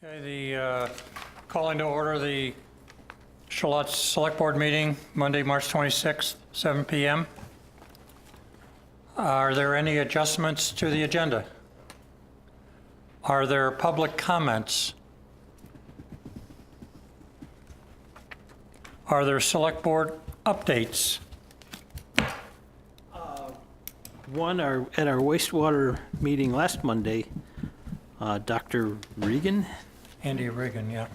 Okay, calling to order the Charlotte Select Board meeting, Monday, March 26th, 7 PM. Are there any adjustments to the agenda? Are there public comments? Are there Select Board updates? At our wastewater meeting last Monday, Dr. Regan Andy Regan, yeah.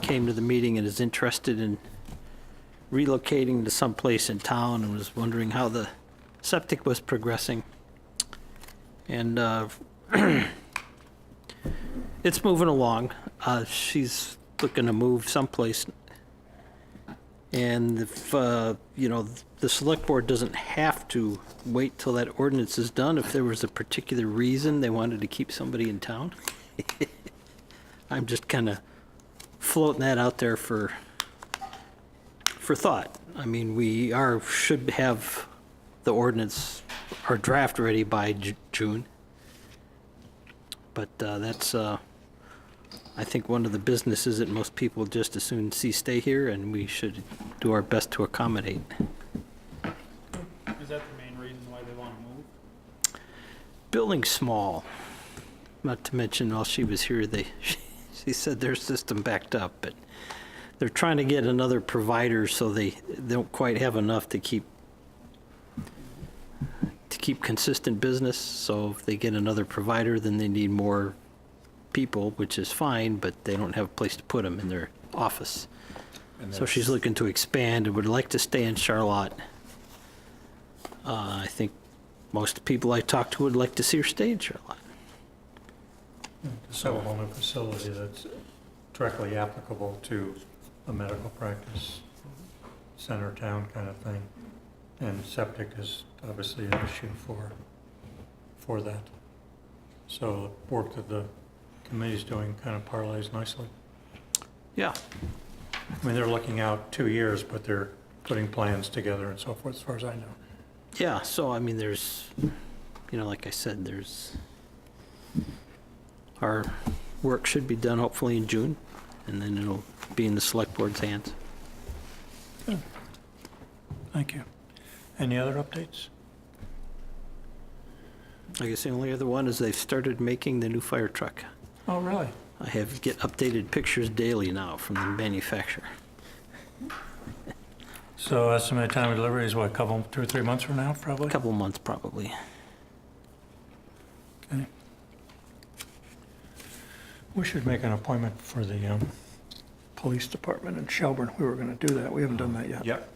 came to the meeting and is interested in relocating to someplace in town and was wondering how the septic was progressing. And it's moving along. She's looking to move someplace. And if, the select board doesn't have to wait till that ordinance is done, if there was a particular reason they wanted to keep somebody in town. I'm just kind of floating that out there for thought. I mean, should have the ordinance, our draft ready by June. But that's, I think one of the businesses that most people just as soon see stay here, and we should do our best to accommodate. Is that the main reason why they want to move? Building small, not to mention while she was here, she said their system backed up, but they're trying to get another provider so they don't quite have enough to keep consistent business. So if they get another provider, then they need more people, which is fine, but they don't have a place to put them in their office. So she's looking to expand and would like to stay in Charlotte. I think most people I talk to would like to see her stay in Charlotte. So a whole new facility that's directly applicable to a medical practice, center town kind of thing. And septic is obviously an issue for that. So the work that the committee's doing kind of parlays nicely. Yeah. I mean, they're looking out 2 years, but they're putting plans together and so forth, as far as I know. Yeah, so I mean, there's, like I said, our work should be done hopefully in June, and then it'll be in the select board's hands. Good. Thank you. Any other updates? I guess the only other one is they've started making the new fire truck. Oh, really? I get updated pictures daily now from the manufacturer. So estimated time of delivery is what, 2 or 3 months from now, probably? A couple months, probably. Okay. We should make an appointment for the police department in Shelburne. We were going to do that. We haven't done that yet. Yep.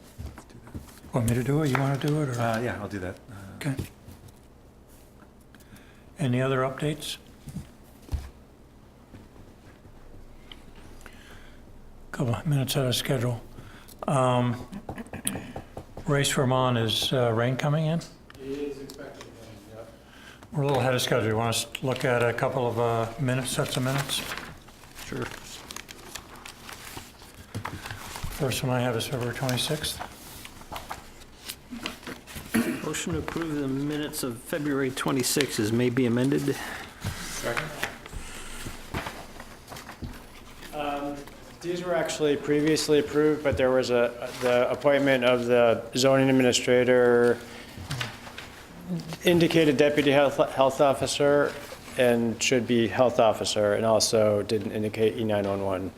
Want me to do it? You want to do it? Or? Yeah, I'll do that. Okay. Any other updates? Couple of minutes out of schedule. Race Vermont, is rain coming in? It is expected, yep. We're a little ahead of schedule. You want us to look at a couple of sets of minutes? Sure. First one I have is February 26th. Motion to approve the minutes of February 26th as may be amended. Second? These were actually previously approved, but there was the appointment of the zoning administrator, indicated deputy health officer, and should be health officer, and also didn't indicate E911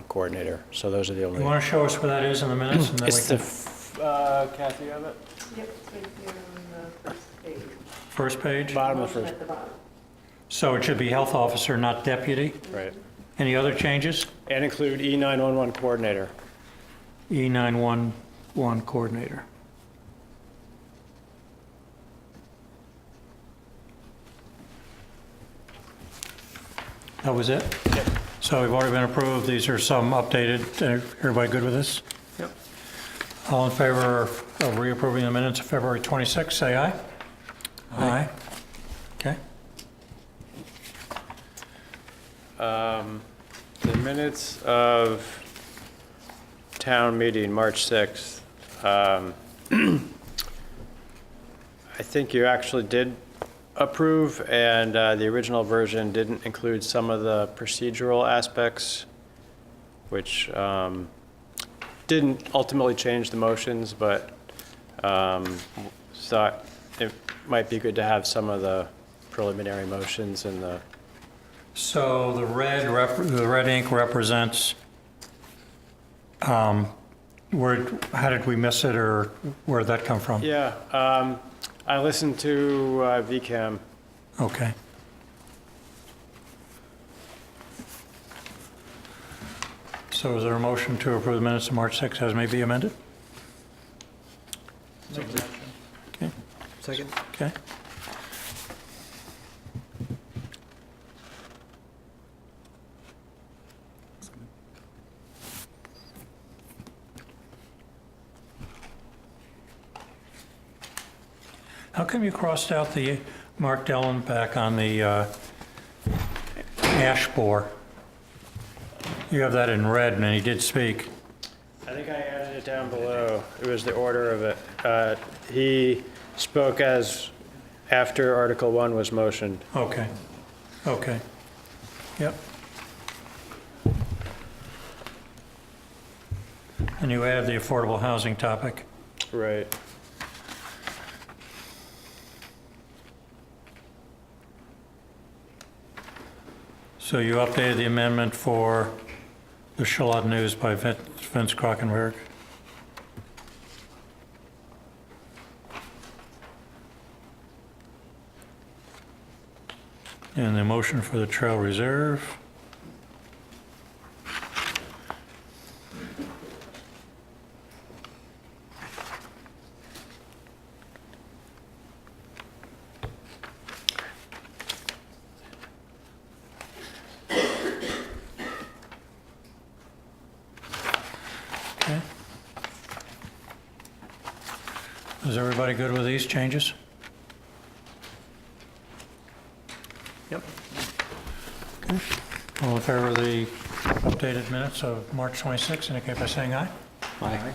coordinator. So those are the only. You want to show us where that is in the minutes? And then It's we the, can... Kathy, you have it? Yep, it's right here on the first page. First page? Bottom of the Motion first, at the bottom. So it should be health officer, not deputy. right. Any other changes? And include E911 coordinator. E911 coordinator. That was it? Yep. So we've already been approved. These are some updated. Everybody good with this? Yep. All in favor of reapproving the minutes of February 26th, say aye. Aye. Okay. The minutes of town meeting, March 6th. I think you actually did approve, and the original version didn't include some of the procedural aspects, which didn't ultimately change the motions, but thought it might be good to have some of the preliminary motions in the, So the red ink represents, how did we miss it, or where did that come from? yeah, I listened to VCAM. Okay. So is there a motion to approve the minutes of March 6th as may be amended? Okay, Second? okay. How come you crossed out the Mark Dillon back on the ash borer? You have that in red, and he did speak. I think I added it down below. It was the order of it. He spoke as after Article 1 was motioned. Okay, okay, yep. And you added the affordable housing topic. Right. So you updated the amendment for the Charlotte News by Vince Krockenberg. And the motion for the Trail Reserve. Okay. Is everybody good with these changes? Yep. All in favor of the updated minutes of March 26, indicate by saying aye. Aye.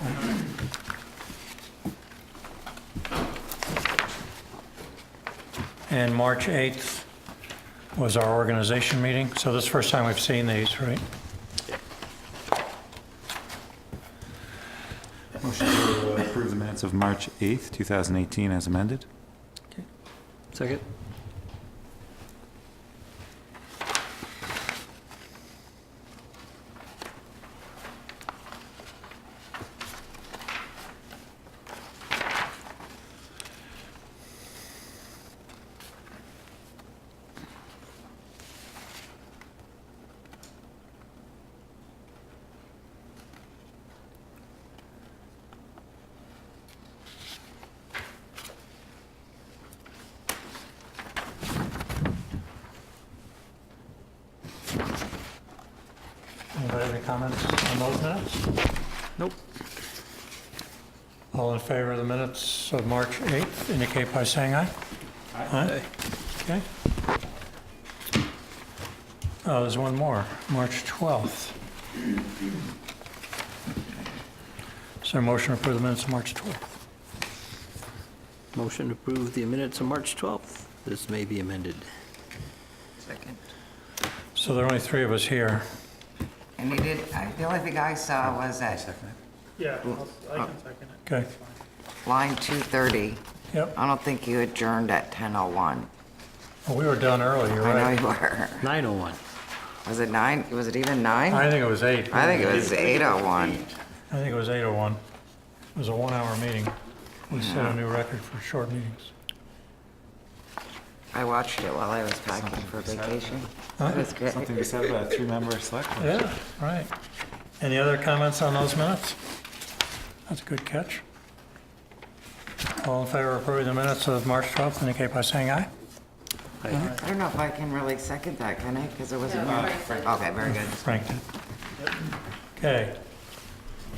And March 8th was our organization meeting, so this is the first time we've seen these, right? Motion to approve the minutes of March 8th, 2018 as amended. Second? Anybody have any comments on those minutes? Nope. All in favor of the minutes of March 8th, indicate by saying aye. Aye. Okay. Oh, there's one more, March 12th. Is there a motion to approve the minutes of March 12th? Motion to approve the minutes of March 12th. This may be amended. Second. So there are only three of us here. And you did, the only thing I saw was at Yeah, I can second it. Okay, line 230. yep. I don't think you adjourned at 10:01. Well, we were done early, you're I know right. you were. 9:01. Was it 9? Was it even 9? I think it was 8. I think it was 8:01. I think it was 8:01. It was a one-hour meeting. We set a new record for short meetings. I watched it while I was packing for vacation. Huh? It was good. Something to be said about a three-member select board. Yeah, right. Any other comments on those minutes? That's a good catch. All in favor of approving the minutes of March 12th, indicate by saying aye. I don't know if I can really second that, can I? Because it wasn't me. Okay, very good. Frank did. Okay.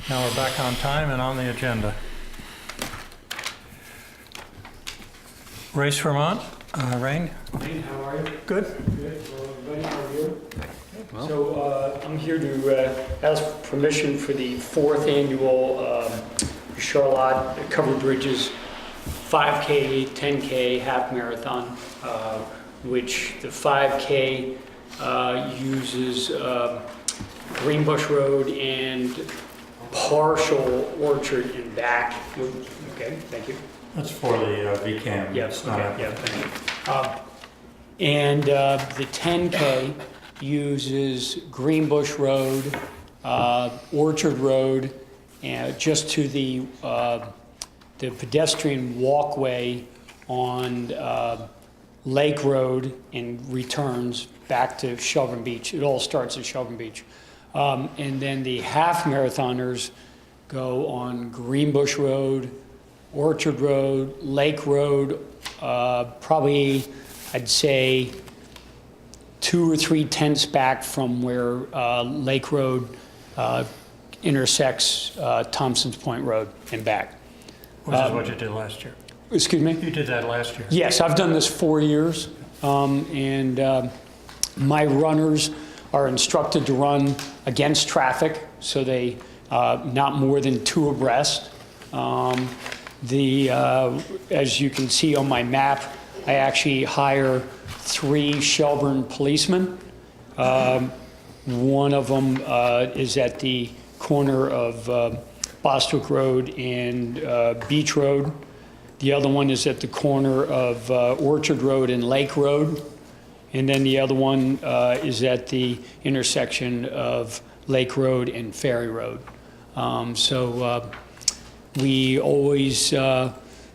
Now we're back on time and on the agenda. Race Vermont, Rain? Hey, how are you? Good. Good. Hello, everybody. How are you? So I'm here to ask permission for the fourth annual Charlotte Covered Bridges 5K, 10K, half marathon, which the 5K uses Greenbush Road and partial Orchard and back. Okay, thank you. That's for the VCAM. Yes, It's not okay, yeah, thank you. And the 10K uses Greenbush Road, Orchard Road, and just to the pedestrian walkway on Lake Road and returns back to Shelburne Beach. It all starts at Shelburne Beach. And then the half marathoners go on Greenbush Road, Orchard Road, Lake Road, probably, I'd say, 2 or 3 tenths back from where Lake Road intersects Thompson's Point Road and back. Which is what you did last year. Excuse me? You did that last year. Yes, I've done this 4 years, and my runners are instructed to run against traffic, so they not more than 2 abreast. As you can see on my map, I actually hire 3 Shelburne policemen. One of them is at the corner of Bostwick Road and Beach Road. The other one is at the corner of Orchard Road and Lake Road. And then the other one is at the intersection of Lake Road and Ferry Road. So we always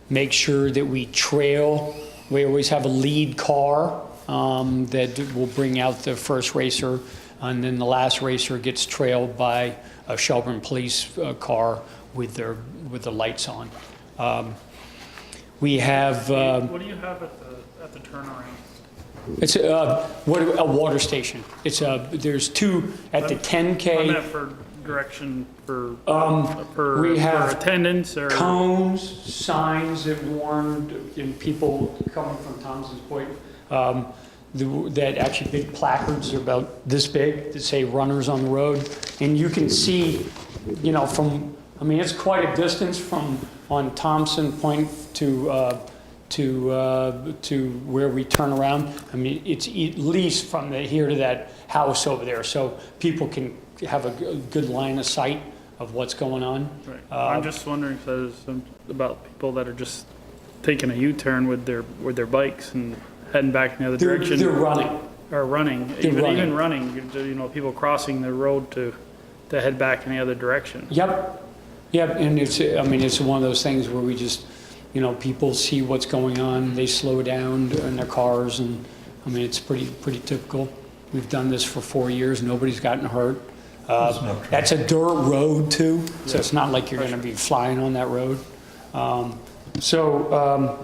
make sure that we trail. We always have a lead car that will bring out the first racer, and then the last racer gets trailed by a Shelburne police car with the lights on. We have. What do you have at the turnaround? It's a water station. There's 2 at the 10K. I meant for direction for we have for attendance or cones, signs that warned people coming from Thompson's Point. That actually big placards are about this big that say runners on the road, and you can see, it's quite a distance from on Thompson Point to where we turn around. I mean, it's at least from here to that house over there, so people can have a good line of sight of what's going on. right. I'm just wondering if there's about people that are just taking a U-turn with their bikes and heading back in the other direction. They're running. Or running. They're running. Even running, people crossing the road to head back in the other direction. Yep, and it's one of those things where we just, people see what's going on, they slow down in their cars, and, it's pretty typical. We've done this for 4 years, nobody's gotten hurt. That's a dirt road too, so it's not like you're gonna be flying on that road. So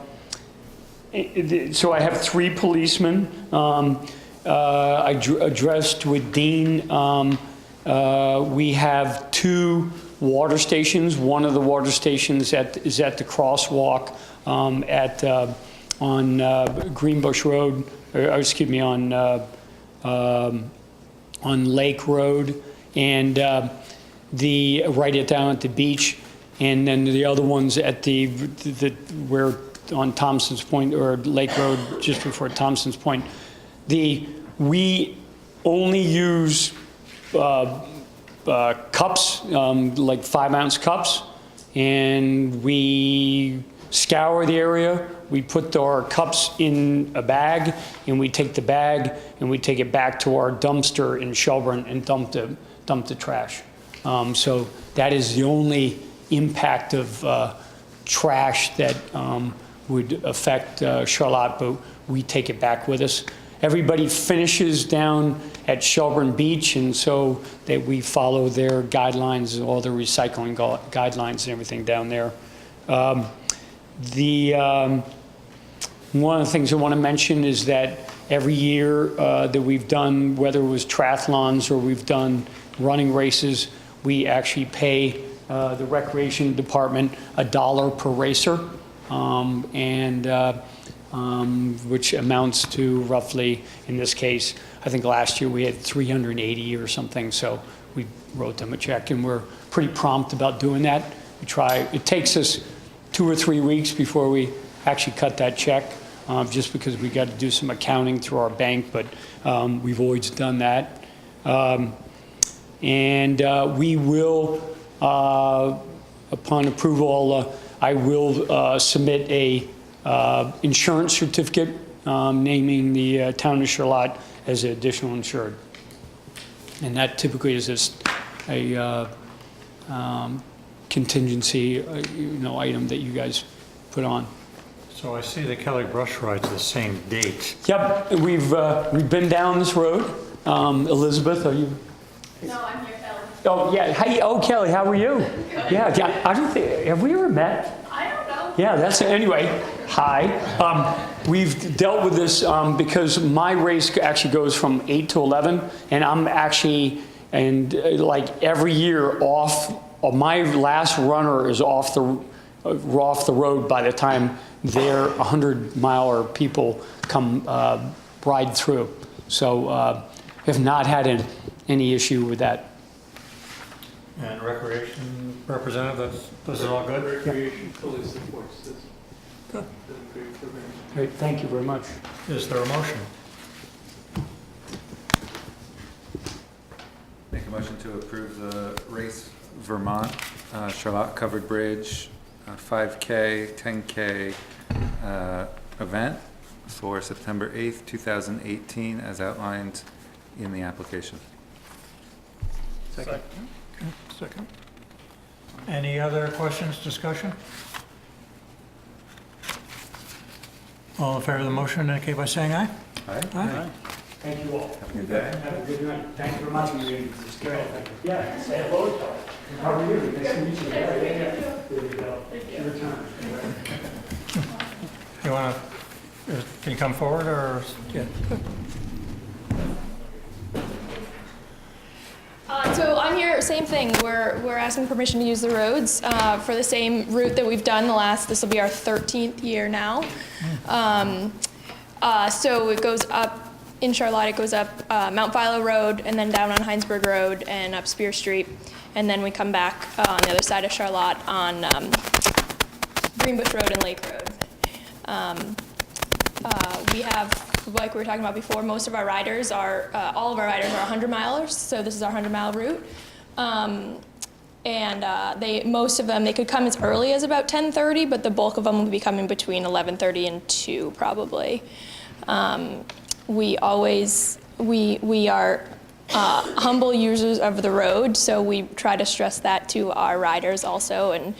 I have 3 policemen. I addressed with Dean. We have 2 water stations. One of the water stations is at the crosswalk on Greenbush Road, on Lake Road, and right down at the beach. And then the other one's at where on Thompson's Point, or Lake Road, just before Thompson's Point. We only use cups, like 5-ounce cups, and we scour the area. We put our cups in a bag, and we take the bag and we take it back to our dumpster in Shelburne and dump the trash. So that is the only impact of trash that would affect Charlotte, but we take it back with us. Everybody finishes down at Shelburne Beach, and so that we follow their guidelines, all the recycling guidelines and everything down there. One of the things I want to mention is that every year that we've done, whether it was triathlons or we've done running races, we actually pay the recreation department $1 per racer, which amounts to roughly, in this case, I think last year we had 380 or something, so we wrote them a check, and we're pretty prompt about doing that. It takes us 2 or 3 weeks before we actually cut that check, just because we got to do some accounting through our bank, but we've always done that. And we will, upon approval, I will submit a insurance certificate naming the town of Charlotte as an additional insured. And that typically is just a contingency, item that you guys put on. So I see the Kelly Brush Ride's the same date. Yep, we've been down this road. Elizabeth, are you? No, I'm here, Kelly. Oh, yeah. Hey, oh, Kelly, how are you? Yeah. I don't think, have we ever met? I don't know. Yeah, that's it. Anyway, hi. We've dealt with this because my race actually goes from 8 to 11, and I'm actually, like every year my last runner is off the road by the time their 100-miler people come ride through. So have not had any issue with that. And Recreation Representative, this is all good? Recreation fully supports this. Good. Great program. Great, thank you very much. Is there a motion? Make a motion to approve the Race Vermont Charlotte Covered Bridge 5K, 10K event for September 8th, 2018, as outlined in the application. Second. Any other questions, discussion? All in favor of the motion, indicate by saying aye. Aye. Aye. Thank you all. Have a good day. Have a good night. Thank you very much. Yeah, say hello to her. How are you? Nice to meet you. Yeah. There you go. Your turn. You want to, can you come forward or? Yeah. So I'm here, same thing. We're asking permission to use the roads for the same route that we've done this will be our 13th year now. So it goes up, in Charlotte, it goes up Mount Philo Road and then down on Heinsberg Road and up Spear Street. And then we come back on the other side of Charlotte on Greenbush Road and Lake Road. We have, like we were talking about before, most of our riders are, all of our riders are 100-milers, so this is our 100-mile route. Most of them, they could come as early as about 10:30, but the bulk of them will be coming between 11:30 and 2, probably. We are humble users of the road, so we try to stress that to our riders also, and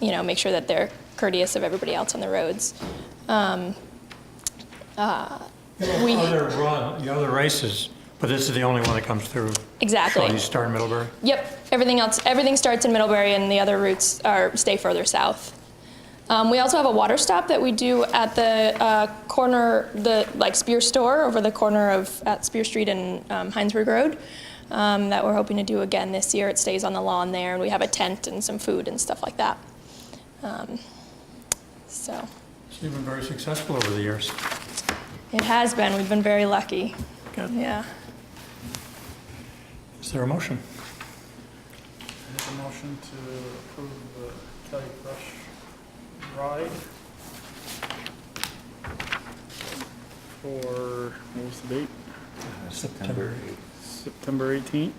make sure that they're courteous of everybody else on the roads. Other races, but this is the only one that comes through. Exactly. So you start in Middlebury? Yep. Everything starts in Middlebury, and the other routes stay further south. We also have a water stop that we do at the corner, Spear Store over the corner at Spear Street and Heinsberg Road, that we're hoping to do again this year. It stays on the lawn there, and we have a tent and some food and stuff like that. So You've been very successful over the years. it has been. We've been very lucky. Good. Yeah. Is there a motion? Make a motion to approve the Kelly Brush Ride for, what was the date? September. September 18th?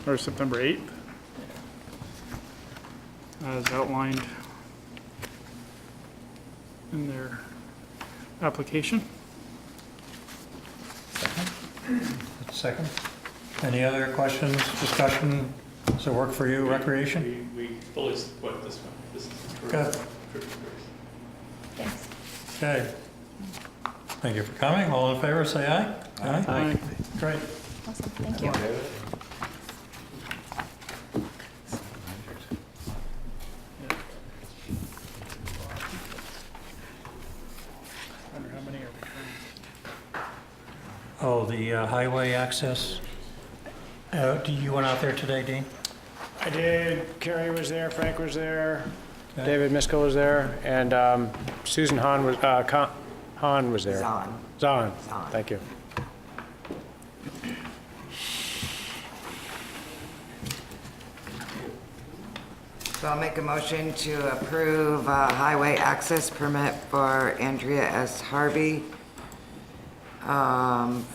Or September 8th? As outlined in their application. Second. Any other questions, discussion? Does it work for you, Recreation? We fully support this one. This is Good. Thanks. Okay. Thank you for coming. All in favor, say aye. Aye. Great. Awesome. Thank you. I wonder how many are returned. Oh, the highway access. You went out there today, Dean? I did. Carrie was there, Frank was there, Okay. David Miskell was there, and Susan Hahn was there. Zahn. Zahn, Zahn. thank you. So I'll make a motion to approve a highway access permit for Andrea S. Harvey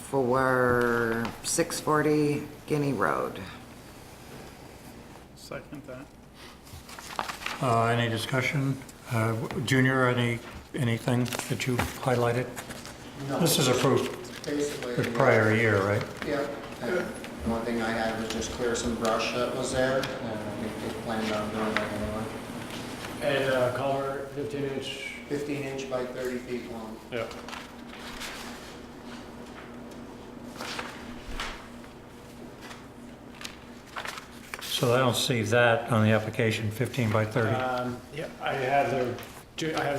for 640 Guinea Road. Second that. Any discussion? Junior, anything that you highlighted? This is approved Basically, the prior year, right? yeah. And the one thing I had was just clear some brush that was there, and I think they planned on doing that anyway. And color 15-inch? 15 inch by 30 feet long. Yeah. So I don't see that on the application, 15 by 30. Yeah, I have the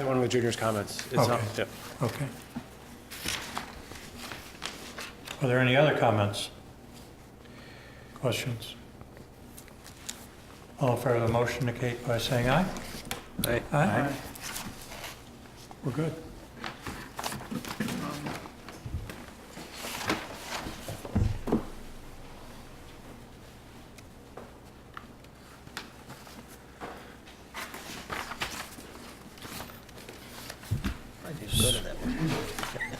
one with Junior's comments. It's not, Okay. yeah. Okay. Are there any other comments? Questions? All in favor of the motion indicate by saying aye. Aye. Aye. We're good.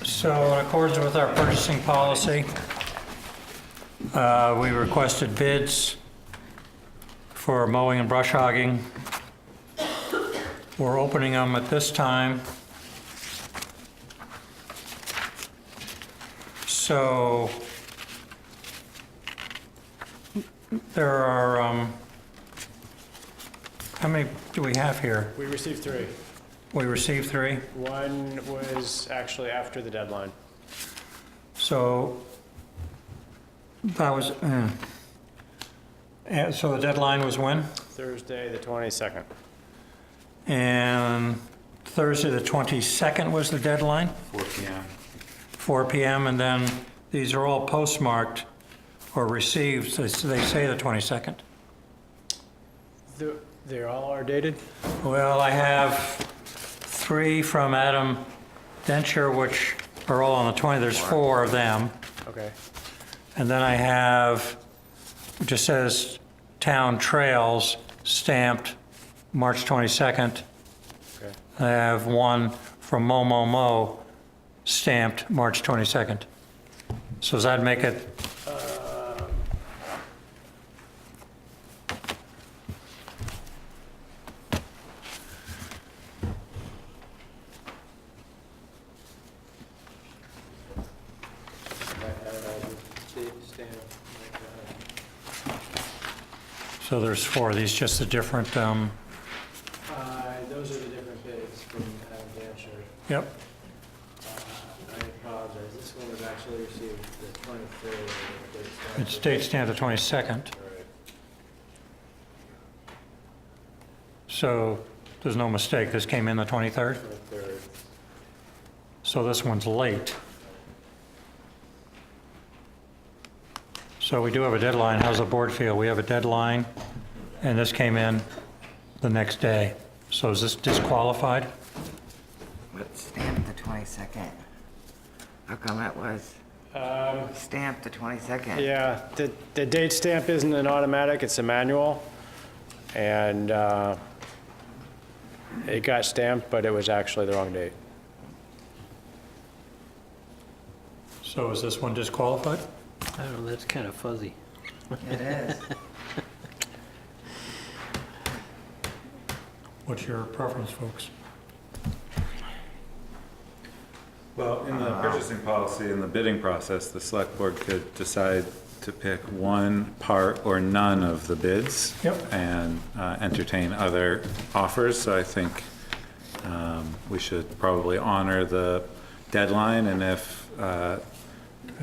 So in accordance with our purchasing policy, we requested bids for mowing and brush hogging. We're opening them at this time. So there are, how many do we have here? We received 3. We received 3. One was actually after the deadline. So that was, so the deadline was when? Thursday, the 22nd. And Thursday, the 22nd was the deadline, 4 PM. 4 PM, and then these are all postmarked or received, so they say the 22nd. They all are dated? Well, I have 3 from Adam Dencher, which are all on the 20th. There's 4 of them. Okay. And then I have, it just says Town Trails stamped March 22nd. Okay. I have one from Mo stamped March 22nd. So does that make it, so there's 4 of these, just the different, Those are the different bids from Adam Dancher. yep. I apologize, this one was actually received the 23rd. It's date stamped the 22nd. So there's no mistake, this came in the 23rd? 23rd. So this one's late. So we do have a deadline. How's the board feel? We have a deadline, and this came in the next day. So is this disqualified? But stamped the 22nd. How come it was stamped the 22nd? Yeah, the date stamp isn't an automatic, it's a manual. And it got stamped, but it was actually the wrong date. So is this one disqualified? I don't know, that's kind of fuzzy. It is. What's your preference, folks? Well, in the purchasing policy, in the bidding process, the select board could decide to pick one part or none of the bids. Yep. And entertain other offers, so I think we should probably honor the deadline, and if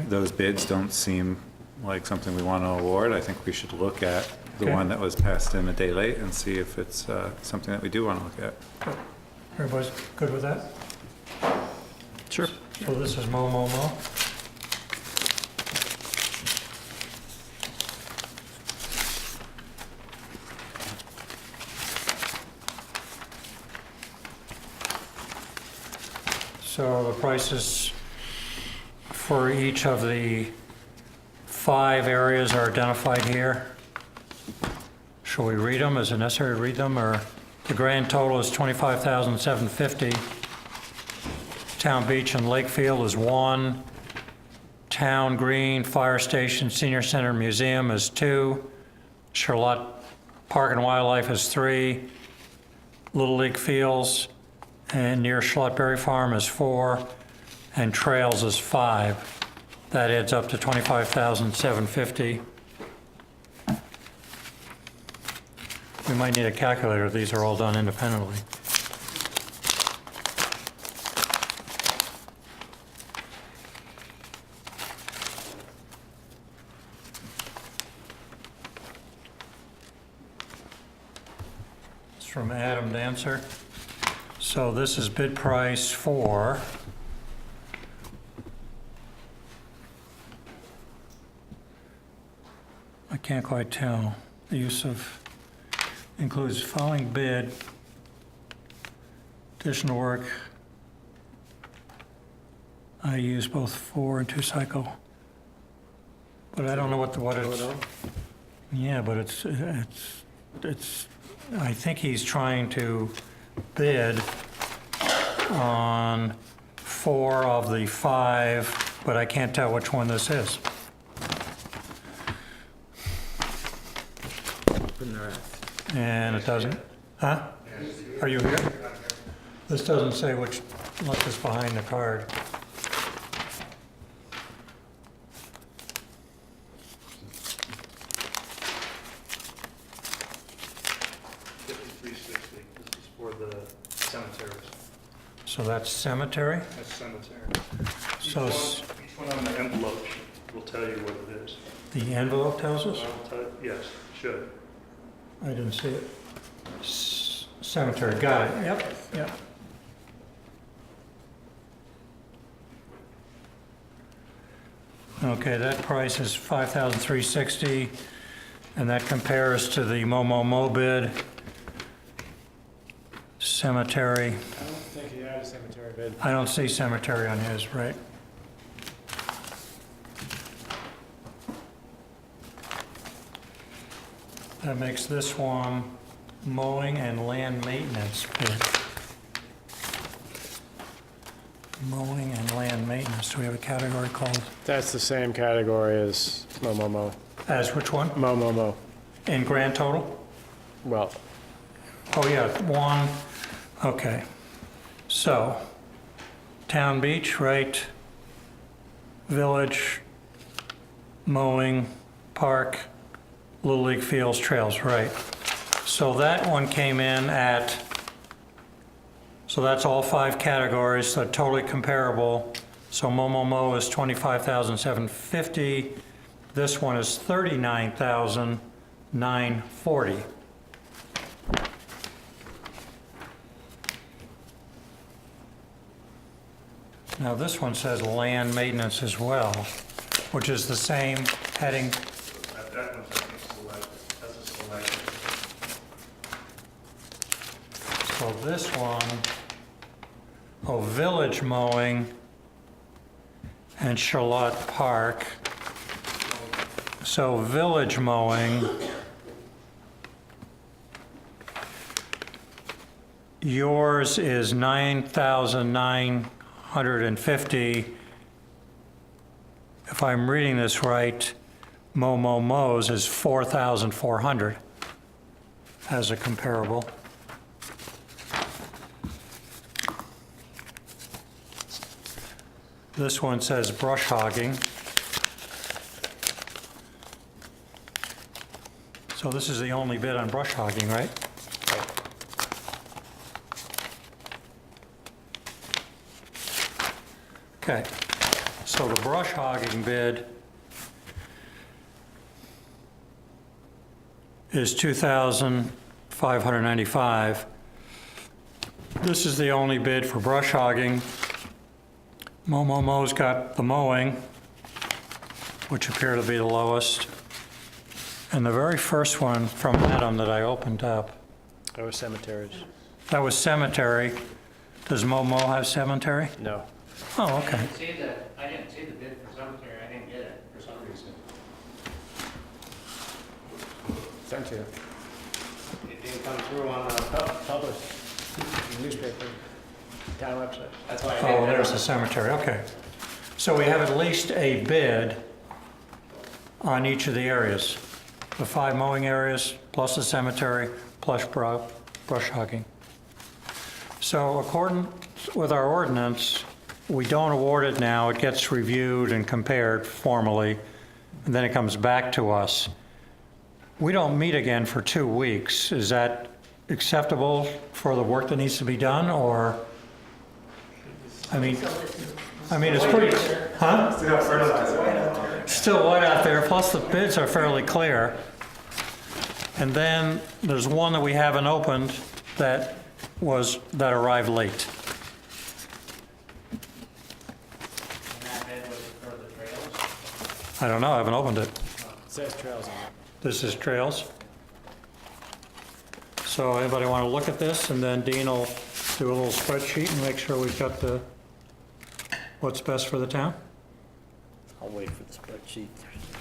those bids don't seem like something we want to award, I think we should look at the Okay. one that was passed in a day late and see if it's something that we do want to look at. Everybody's good with that? Sure. So this is Mo. So the prices for each of the 5 areas are identified here. Shall we read them? Is it necessary to read them, or? The grand total is $25,750. Town Beach and Lakefield is 1. Town Green, Fire Station, Senior Center, Museum is 2. Charlotte Park and Wildlife is 3. Little League Fields and near Charlotte Berry Farm is 4. And Trails is 5. That adds up to $25,750. We might need a calculator. These are all done independently. It's from Adam Dancer. So this is bid price for I can't quite tell. The use of includes following bid, additional work. I use both 4 and 2 cycle. But I don't know what it's. Yeah, but it's, I think he's trying to bid on 4 of the 5, but I can't tell which one this is. And it doesn't, huh? Are you here? This doesn't say which, look, is behind the card. $53.60. This is for the cemeteries. So that's cemetery? That's cemetery. So Each one on the envelope will tell you what it is. the envelope tells us? Yes, should. I didn't see it. Cemetery, got it, yep. Okay, that price is $5,360, and that compares to the Mo bid. Cemetery, I don't think he had a cemetery bid. I don't see cemetery on his, right? That makes this one mowing and land maintenance bid. Mowing and land maintenance. Do we have a category called? That's the same category as Mo. As which one? Mo. In grand total? Well, Oh, yeah, 1. Okay. So, Town Beach, right? Village, mowing, park, Little League Fields, trails, right. So that one came in at, so that's all 5 categories, so totally comparable. So Mo is $25,750. This one is $39,940. Now this one says land maintenance as well, which is the same heading. That one's, I think, select. That's a select. So this one, village mowing and Charlotte Park. So village mowing, yours is $9,950. If I'm reading this right, Mo's is $4,400 as a comparable. This one says brush hogging. So this is the only bid on brush hogging, right? Okay, so the brush hogging bid is $2,595. This is the only bid for brush hogging. Mo's got the mowing, which appear to be the lowest. And the very first one from Adam that I opened up, that was cemeteries. that was cemetery. Does Mo have cemetery? No. Oh, okay. I didn't see the bid for cemetery, I didn't get it for some reason. Sent to you. didn't come through on the published newspaper, town website. That's why I Oh, didn't. there's the cemetery, okay. So we have at least a bid on each of the areas. The 5 mowing areas, plus the cemetery, plus brush hogging. So according with our ordinance, we don't award it now. It gets reviewed and compared formally, and then it comes back to us. We don't meet again for 2 weeks. Is that acceptable for the work that needs to be done, or? I mean, it's pretty, huh? Still white out there, plus the bids are fairly clear. And then there's one that we haven't opened that arrived late. And that bid was for the trails. I don't know, I haven't opened it. It says trails on it. This is trails. So anybody want to look at this, and then Dean will do a little spreadsheet and make sure we've got what's best for the town? I'll wait for the spreadsheet.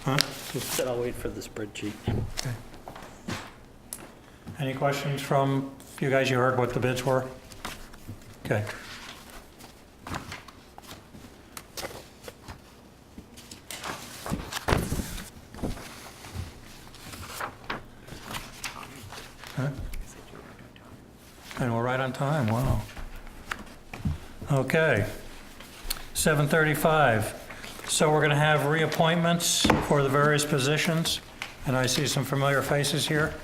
Huh? Said I'll wait for the spreadsheet. Okay. Any questions from you guys? You heard what the bids were? Okay. Huh? And we're right on time, wow. Okay, 7:35. So we're going to have reappointments for the various positions, and I see some familiar faces here.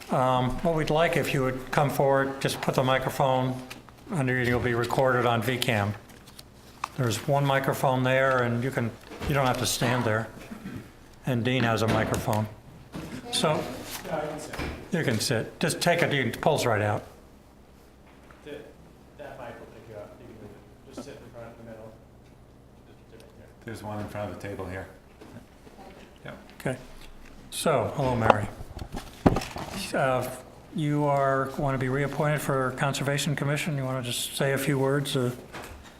What we'd like, if you would come forward, just put the microphone under you, you'll be recorded on VCAM. There's one microphone there, and you don't have to stand there. And Dean has a microphone. So, you can sit. Just take it, it pulls right out. That mic will pick you up. You can just sit in front of the middle. Just sit right there. There's one in front of the table here. Okay. So, hello, Mary. You want to be reappointed for Conservation Commission? You want to just say a few words,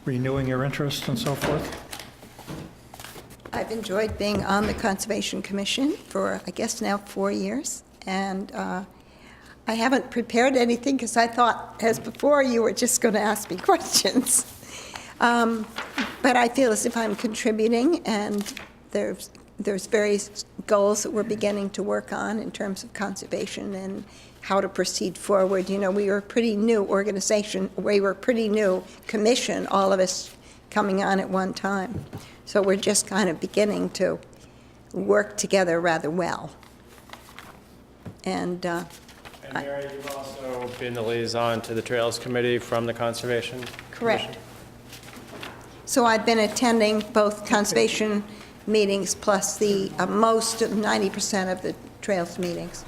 renewing your interest and so forth? I've enjoyed being on the Conservation Commission for, I guess, now 4 years. And I haven't prepared anything because I thought, as before, you were just going to ask me questions. But I feel as if I'm contributing, and there's various goals that we're beginning to work on in terms of conservation and how to proceed forward. You know, we were a pretty new organization. We were a pretty new commission, all of us coming on at one time. So we're just kind of beginning to work together rather well. And Mary, you've also been the liaison to the Trails Committee from the Conservation correct. Commission? So I've been attending both conservation meetings plus the most of 90% of the trails meetings.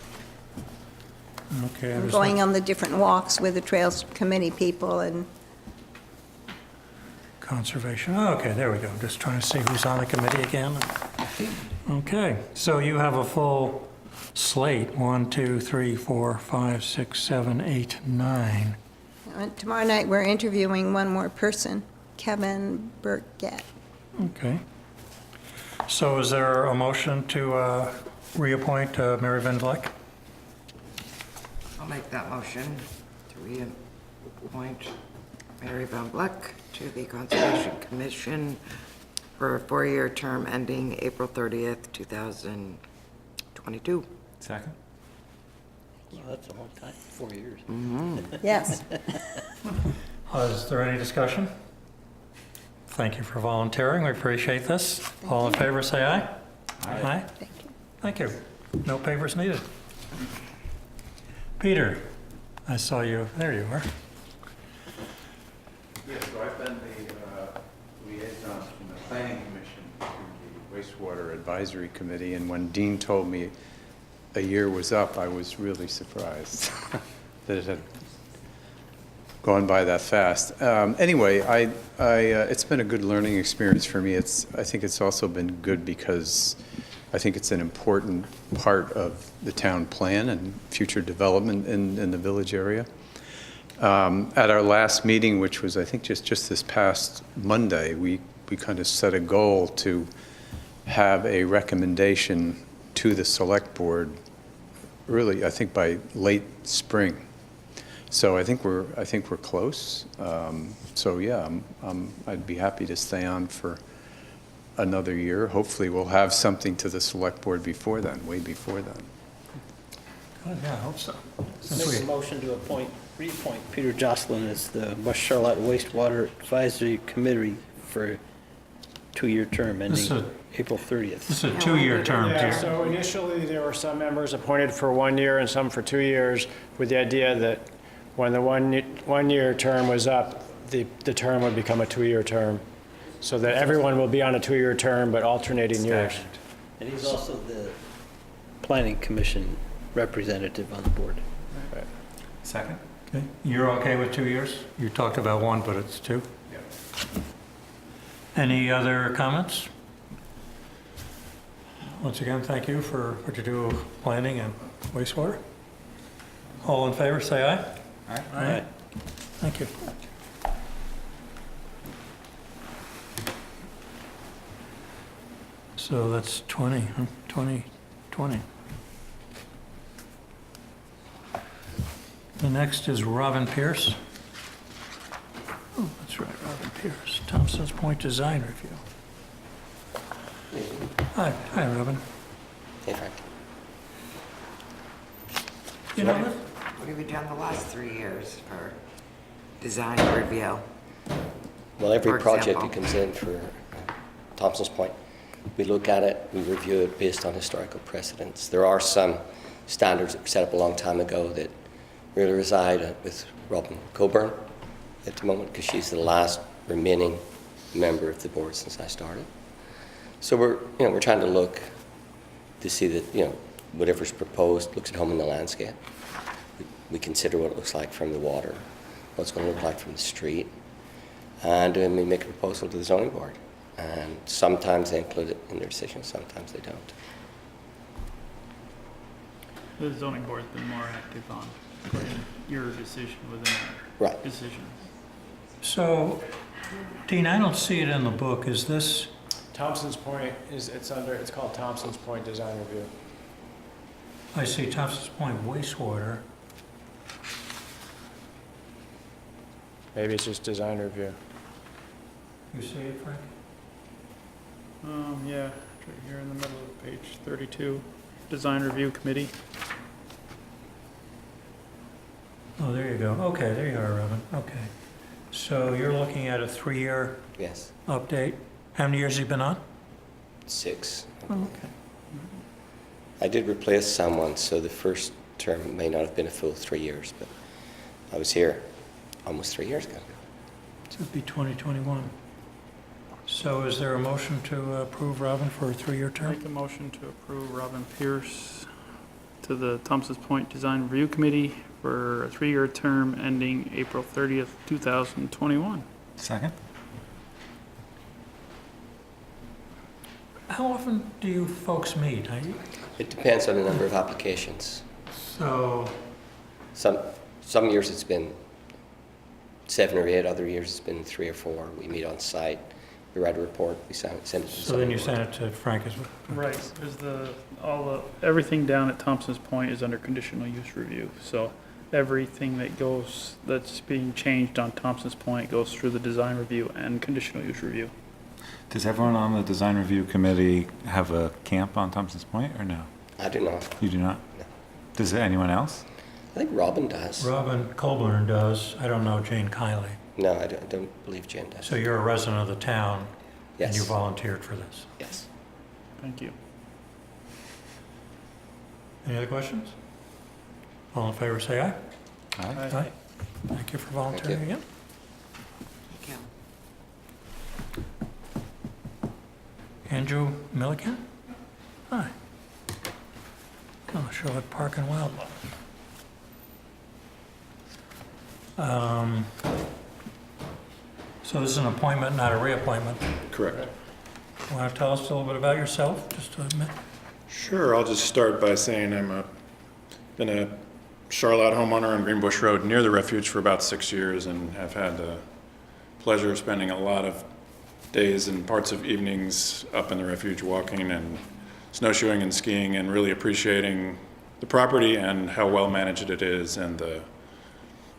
Okay. I'm going on the different walks with the Trails Committee people and Conservation, oh, okay, there we go. Just trying to see who's on the committee again. Okay, so you have a full slate, 1, 2, 3, 4, 5, 6, 7, 8, 9. tomorrow night we're interviewing one more person, Kevin Burkett. Okay. So is there a motion to reappoint Mary Van Vleck? I'll make that motion to reappoint Mary Van Vleck to the Conservation Commission for a 4-year term ending April 30th, 2022. Second? Well, that's a long time, 4 years. Yes. Is there any discussion? Thank you for volunteering. We appreciate this. All in favor, say aye. Aye. Thank you. Thank you. No papers needed. Peter, I saw you. There you are. Yes, so I've been the liaison from the Planning Commission to the Wastewater Advisory Committee, and when Dean told me a year was up, I was really surprised that it had gone by that fast. Anyway, it's been a good learning experience for me. I think it's also been good because I think it's an important part of the town plan and future development in the village area. At our last meeting, which was, I think, just this past Monday, we kind of set a goal to have a recommendation to the Select Board really, I think by late spring. So I think we're close. So yeah, I'd be happy to stay on for another year. Hopefully we'll have something to the select board before then, way before then. Good, yeah, I hope so. Make a motion to reappoint Peter Jocelyn as the West Charlotte Wastewater Advisory Committee for a 2-year term This ending is April 30th. This is a 2-year term, Yeah, Peter. so initially, there were some members appointed for 1 year and some for 2 years, with the idea that when the one-year term was up, the term would become a 2-year term, so that everyone will be on a 2-year term, but alternating years. And he's also the Planning Commission representative on the board. Second? Okay, you're okay with 2 years? You talked about 1, but it's 2? Yeah. Any other comments? Once again, thank you for what you do planning and wastewater. All in favor, say aye. Aye. Aye. Thank you. So that's 20, huh? 20. The next is Robin Pierce. Oh, that's right, Robin Pierce, Thompson's Point Design Review. Hi, Robin. Hey, Frank. You know, What have we done the last 3 years for design review? Well, every For project example. that comes in for Thompson's Point, we look at it, we review it based on historical precedents. There are some standards that were set up a long time ago that really reside with Robin Coburn at the moment, because she's the last remaining member of the board since I started. So we're trying to look to see that, whatever's proposed looks at home in the landscape. We consider what it looks like from the water, what it's going to look like from the street, and then we make a proposal to the zoning board. And sometimes they include it in their decision, sometimes they don't. The zoning board's been more active on putting your decision within Right. our decision. so, Dean, I don't see it in the book. Is this, Thompson's Point it's called Thompson's Point Design Review. I see Thompson's Point wastewater. Maybe it's just design review. You see it, Frank? Yeah, it's right here in the middle of page 32, Design Review Committee. Oh, there you go. Okay, there you are, Robin. Okay. So you're looking at a 3-year Yes, update. How many years have you been on? 6. Oh, okay. I did replace someone, so the first term may not have been a full 3 years, but I was here almost 3 years ago. So it'd be 2021. So is there a motion to approve Robin for a 3-year term? Make a motion to approve Robin Pierce to the Thompson's Point Design Review Committee for a 3-year term ending April 30th, 2021. Second? How often do you folks meet? It depends on the number of applications. So, Some years it's been 7 or 8, other years it's been 3 or 4. We meet on site, we write a report, we send it to the so then you zoning send board. it to Frank as well? Right, there's everything down at Thompson's Point is under conditional use review. So everything that's being changed on Thompson's Point goes through the design review and conditional use review. Does everyone on the design review committee have a camp on Thompson's Point, or no? I do not. You do not? No. Does anyone else? I think Robin does. Robin Colburn does. I don't know Jane Kiley. No, I don't believe Jen does. So you're a resident of the town, and Yes. you volunteered for this. Yes. Thank you. Any other questions? All in favor, say aye. Aye. Aye. Thank you for volunteering again. Thank you. Andrew Milliken? Hi. Oh, Charlotte Park and Wildlife. So this is an appointment, not a reappointment. Correct. Want to tell us a little bit about yourself, just a minute? Sure, I'll just start by saying been a Charlotte homeowner on Greenbush Road near the refuge for about 6 years, and have had the pleasure of spending a lot of days and parts of evenings up in the refuge walking and snowshoeing and skiing, and really appreciating the property and how well managed it is, and the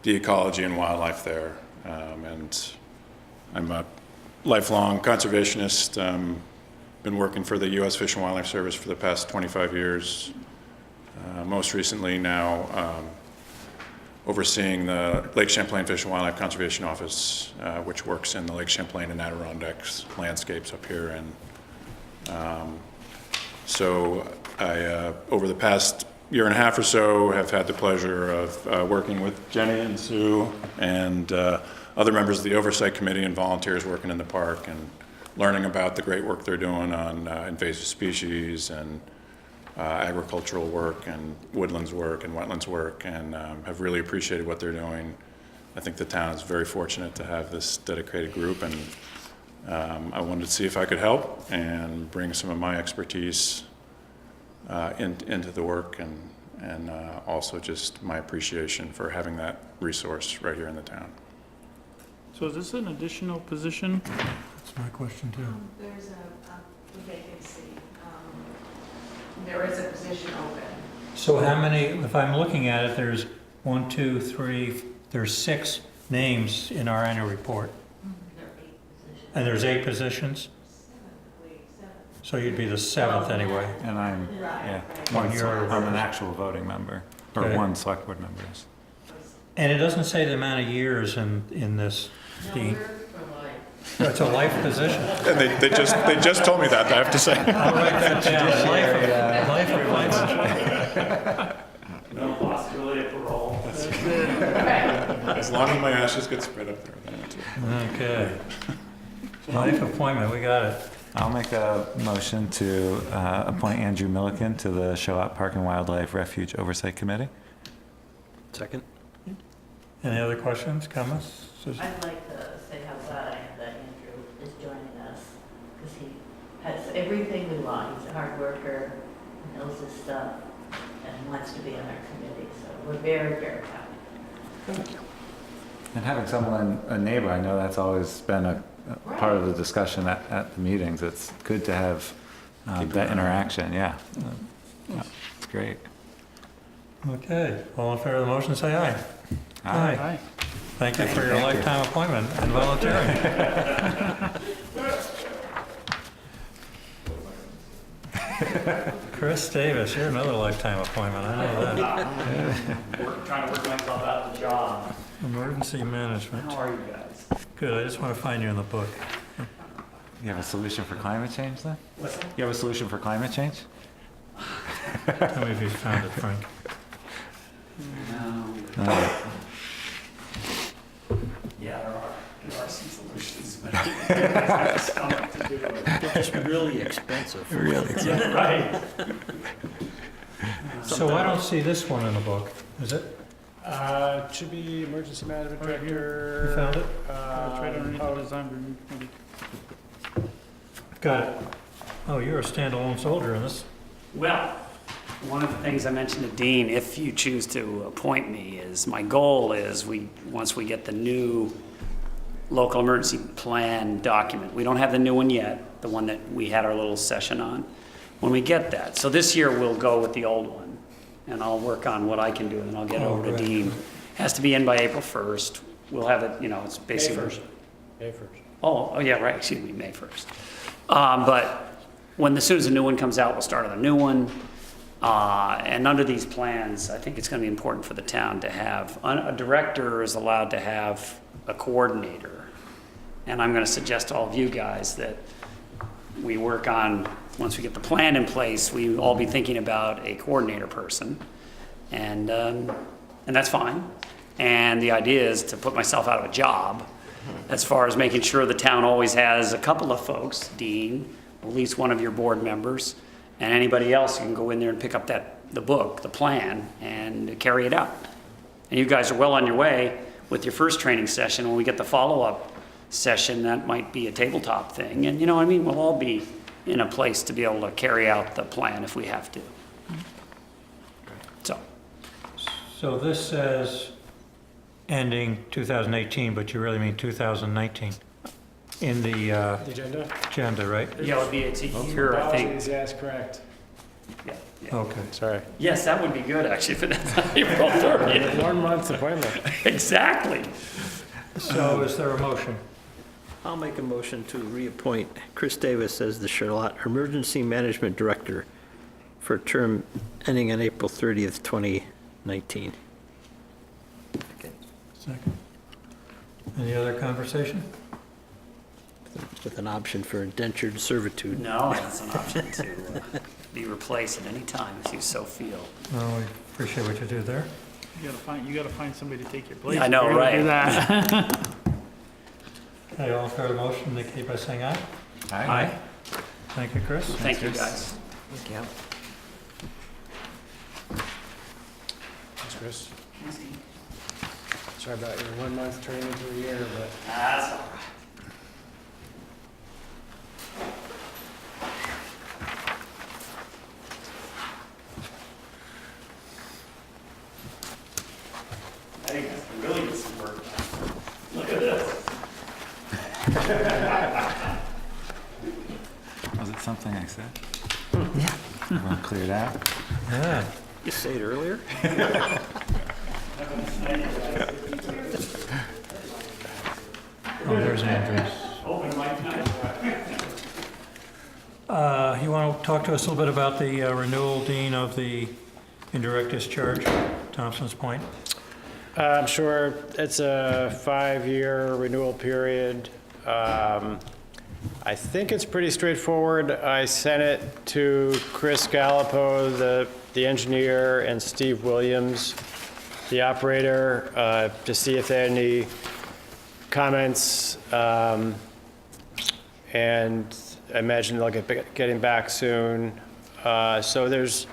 ecology and wildlife there. And I'm a lifelong conservationist. Been working for the U.S. Fish and Wildlife Service for the past 25 years. Most recently now overseeing the Lake Champlain Fish and Wildlife Conservation Office, which works in the Lake Champlain and Adirondacks landscapes up here. And so I, over the past year and a half or so, have had the pleasure of working with Jenny and Sue and other members of the Oversight Committee and volunteers working in the park, and learning about the great work they're doing on invasive species and agricultural work and woodlands work and wetlands work, and have really appreciated what they're doing. I think the town is very fortunate to have this dedicated group, and I wanted to see if I could help and bring some of my expertise into the work, and also just my appreciation for having that resource right here in the town. So is this an additional position? That's my question too. There's a vacancy. There is a position open. So how many, if I'm looking at it, there's 1, 2, 3, there's 6 names in our annual report. And there's 8 positions? So you'd be the 7th anyway. And I'm, yeah, I'm an actual voting member, or Okay. one select board member. And it doesn't say the amount of years in this, Dean. It's a life position. And they just told me that, I have to say. I'll write that down. Life appointment. No possibility of parole. As long as my ashes get spread up there. Then Okay. Life appointment, we got it. I'll make a motion to appoint Andrew Milliken to the Charlotte Park and Wildlife Refuge Oversight Committee. Second? Any other questions, comments? I'd like to say how glad I am that Andrew is joining us, because he has everything we want. He's a hard worker, knows his stuff, and wants to be on our committee, so we're very, very happy. Thank you. And having someone, a neighbor, I know that's always been a part of the discussion at the meetings. It's good to have that interaction, yeah. It's great. Okay, all in favor of the motion, say aye. Aye. Thank you for your lifetime appointment and volunteering. Chris Davis, you're another lifetime appointment, I know that. Trying to work myself out of the job. Emergency management. How are you guys? Good, I just want to find you in the book. You have a solution for climate change then? What's that? You have a solution for climate change? Tell me if you found it, Frank. Yeah, there are some solutions, but I have the stomach to do it. They're just really expensive. Really? Right. So I don't see this one in the book, is it? It should be emergency management Right here. director. You found it? It's right underneath the design review committee. Got it. Oh, you're a standalone soldier in this. Well, one of the things I mentioned to Dean, if you choose to appoint me, is my goal is once we get the new local emergency plan document, we don't have the new one yet, the one that we had our little session on, when we get that. So this year we'll go with the old one, and I'll work on what I can do, and then I'll get it over to Dean. Has to be in by April 1st. We'll have it, it's basically. May 1st. May 1st. Oh, yeah, right, excuse me, May 1st. But as soon as the new one comes out, we'll start on the new one. And under these plans, I think it's going to be important for the town to have, a director is allowed to have a coordinator. And I'm going to suggest to all of you guys that we work on, once we get the plan in place, we all be thinking about a coordinator person. And that's fine. And the idea is to put myself out of a job as far as making sure the town always has a couple of folks, Dean, at least one of your board members, and anybody else can go in there and pick up the book, the plan, and carry it out. And you guys are well on your way with your first training session. When we get the follow-up session, that might be a tabletop thing. And we'll all be in a place to be able to carry out the plan if we have to. So this says ending 2018, but you really mean 2019 in the The agenda? agenda, right? Yeah, it's a year, I think. Apologies, yes, correct. Okay. Sorry. Yes, that would be good, actually, if it's on April 30th. 1 month appointment. Exactly. So is there a motion? I'll make a motion to reappoint Chris Davis as the Charlotte Emergency Management Director for a term ending on April 30th, 2019. Second. Any other conversation? With an option for indentured servitude. No, that's an option to be replaced at any time if you so feel. Well, we appreciate what you do there. You gotta find somebody to take your place. Yeah, I know, If you're gonna right? do that. Okay, all in favor of the motion, indicate by saying aye. Aye. Thank you, Chris. Thank you, guys. Thank you. Thanks, Chris. Sorry about your 1 month turning into a year, but That's all right. I think that's really good some work. Look at this. Was it something I said? Yeah. Everyone cleared out? Yeah. You say it earlier? Oh, there's Andrews. Open mic night. You want to talk to us a little bit about the renewal, Dean, of the indirect discharge, Thompson's Point? I'm sure it's a 5-year renewal period. I think it's pretty straightforward. I sent it to Chris Gallipo, the engineer, and Steve Williams, the operator, to see if they had any comments. And I imagine they'll get getting back soon. So there's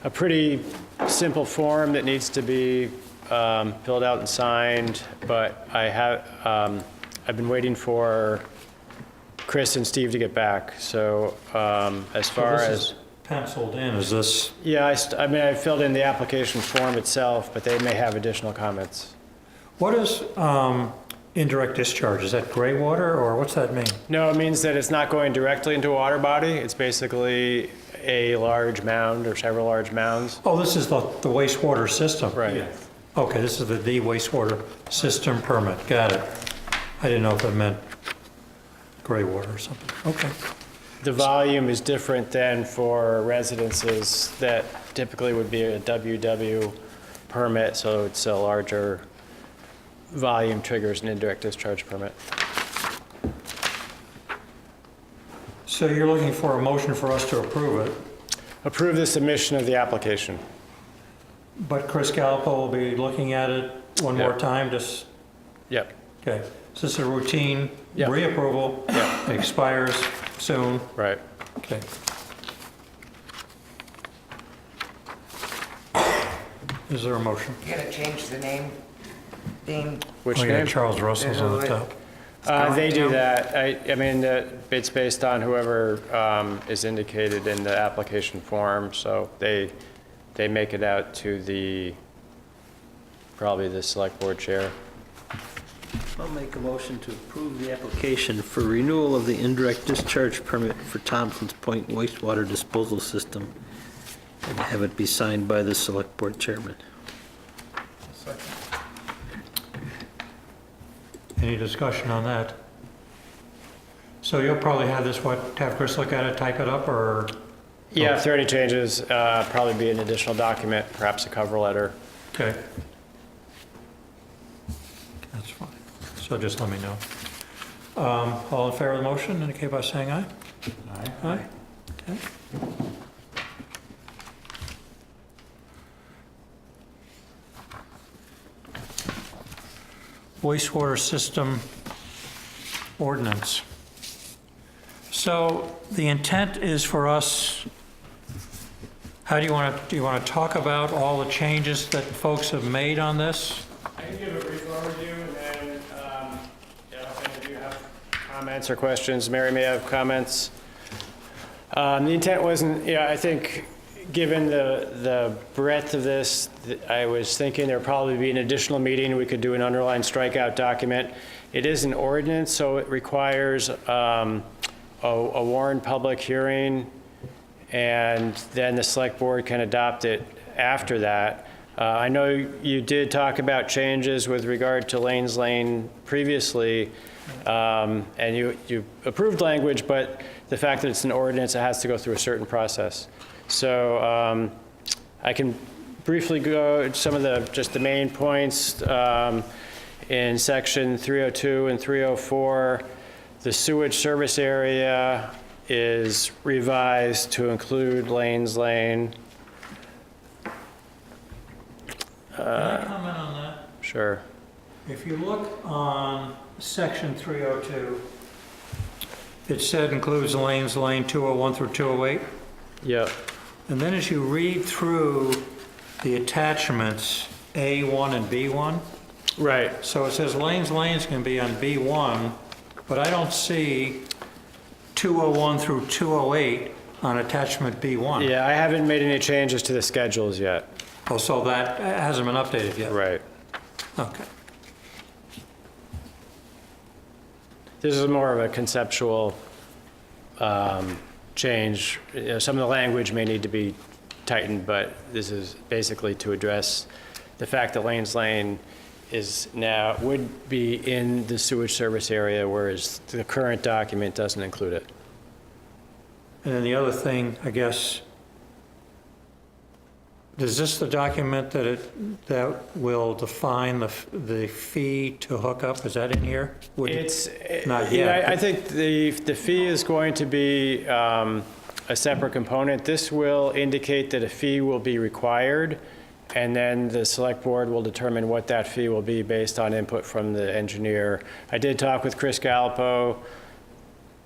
a pretty simple form that needs to be filled out and signed, but I've been waiting for Chris and Steve to get back. So as far this as is penciled in, is this? yeah, I mean I filled in the application form itself, but they may have additional comments. What is indirect discharge? Is that gray water, or what's that mean? No, it means that it's not going directly into a water body. It's basically a large mound or several large mounds. Oh, this is the wastewater system. Right. Okay, this is the wastewater system permit. Got it. I didn't know if it meant gray water or something. Okay. The volume is different than for residences that typically would be a WW permit, so it's a larger volume triggers an indirect discharge permit. So you're looking for a motion for us to approve it, Approve the submission of the application. but Chris Gallipo will be looking at it one more Yep. time, just, Yep. okay. Is this a routine Yep. reapproval? Yep. It expires soon? Right. Okay. Is there a motion? You gotta change the name, Dean. Which Oh, yeah, name? Charles Russell's on the top. They do that. I mean, it's based on whoever is indicated in the application form, so they make it out to probably the select board chair. I'll make a motion to approve the application for renewal of the indirect discharge permit for Thompson's Point wastewater disposal system and have it be signed by the select board chairman. Any discussion on that? So you'll probably have this, have Chris look at it, type it up, or? Yeah, if there are any changes, probably be an additional document, perhaps a cover letter. Okay. That's fine. So just let me know. All in favor of the motion, indicate by saying aye. Aye. Aye. Okay. Wastewater system ordinance. So the intent is for us, how do you want to talk about all the changes that folks have made on this? I can give a brief overview, and then if any of you have comments or questions, Mary may have comments. The intent wasn't, I think, given the breadth of this, I was thinking there'd probably be an additional meeting. We could do an underlined strikeout document. It is an ordinance, so it requires a warned public hearing and then the select board can adopt it after that. I know you did talk about changes with regard to Lanes Lane previously, and you approved language, but the fact that it's an ordinance, it has to go through a certain process. So I can briefly go some of just the main points. In section 302 and 304, the sewage service area is revised to include Lanes Lane. Can I comment on that? Sure. If you look on section 302, it said includes Lanes Lane 201 through 208. Yep. And then as you read through the attachments A1 and B1, right. So it says lanes can be on B1, but I don't see 201 through 208 on attachment B1. Yeah, I haven't made any changes to the schedules yet. Oh, so that hasn't been updated yet? Right. Okay. This is more of a conceptual change. You know, some of the language may need to be tightened, but this is basically to address the fact that Lanes Lane would be in the sewage service area, whereas the current document doesn't include it. And then the other thing, I guess, is this the document that will define the fee to hook up? Is that in here? It's not yeah, yet. I think the fee is going to be a separate component. This will indicate that a fee will be required, and then the select board will determine what that fee will be based on input from the engineer. I did talk with Chris Gallipo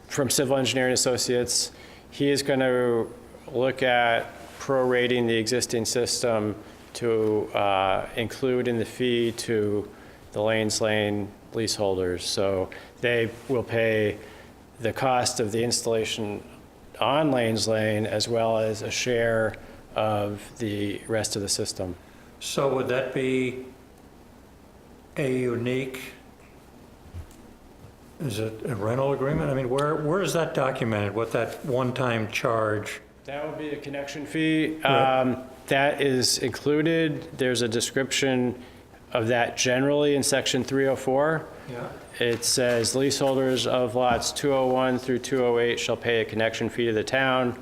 from Civil Engineering Associates. He is going to look at prorating the existing system to include in the fee to the Lanes Lane leaseholders. So they will pay the cost of the installation on Lanes Lane as well as a share of the rest of the system. So would that be a unique, is it a rental agreement? I mean, where is that documented, what that one-time charge? That would be a connection fee. Right. That is included. There's a description of that generally in section 304. Yeah. It says leaseholders of lots 201 through 208 shall pay a connection fee to the town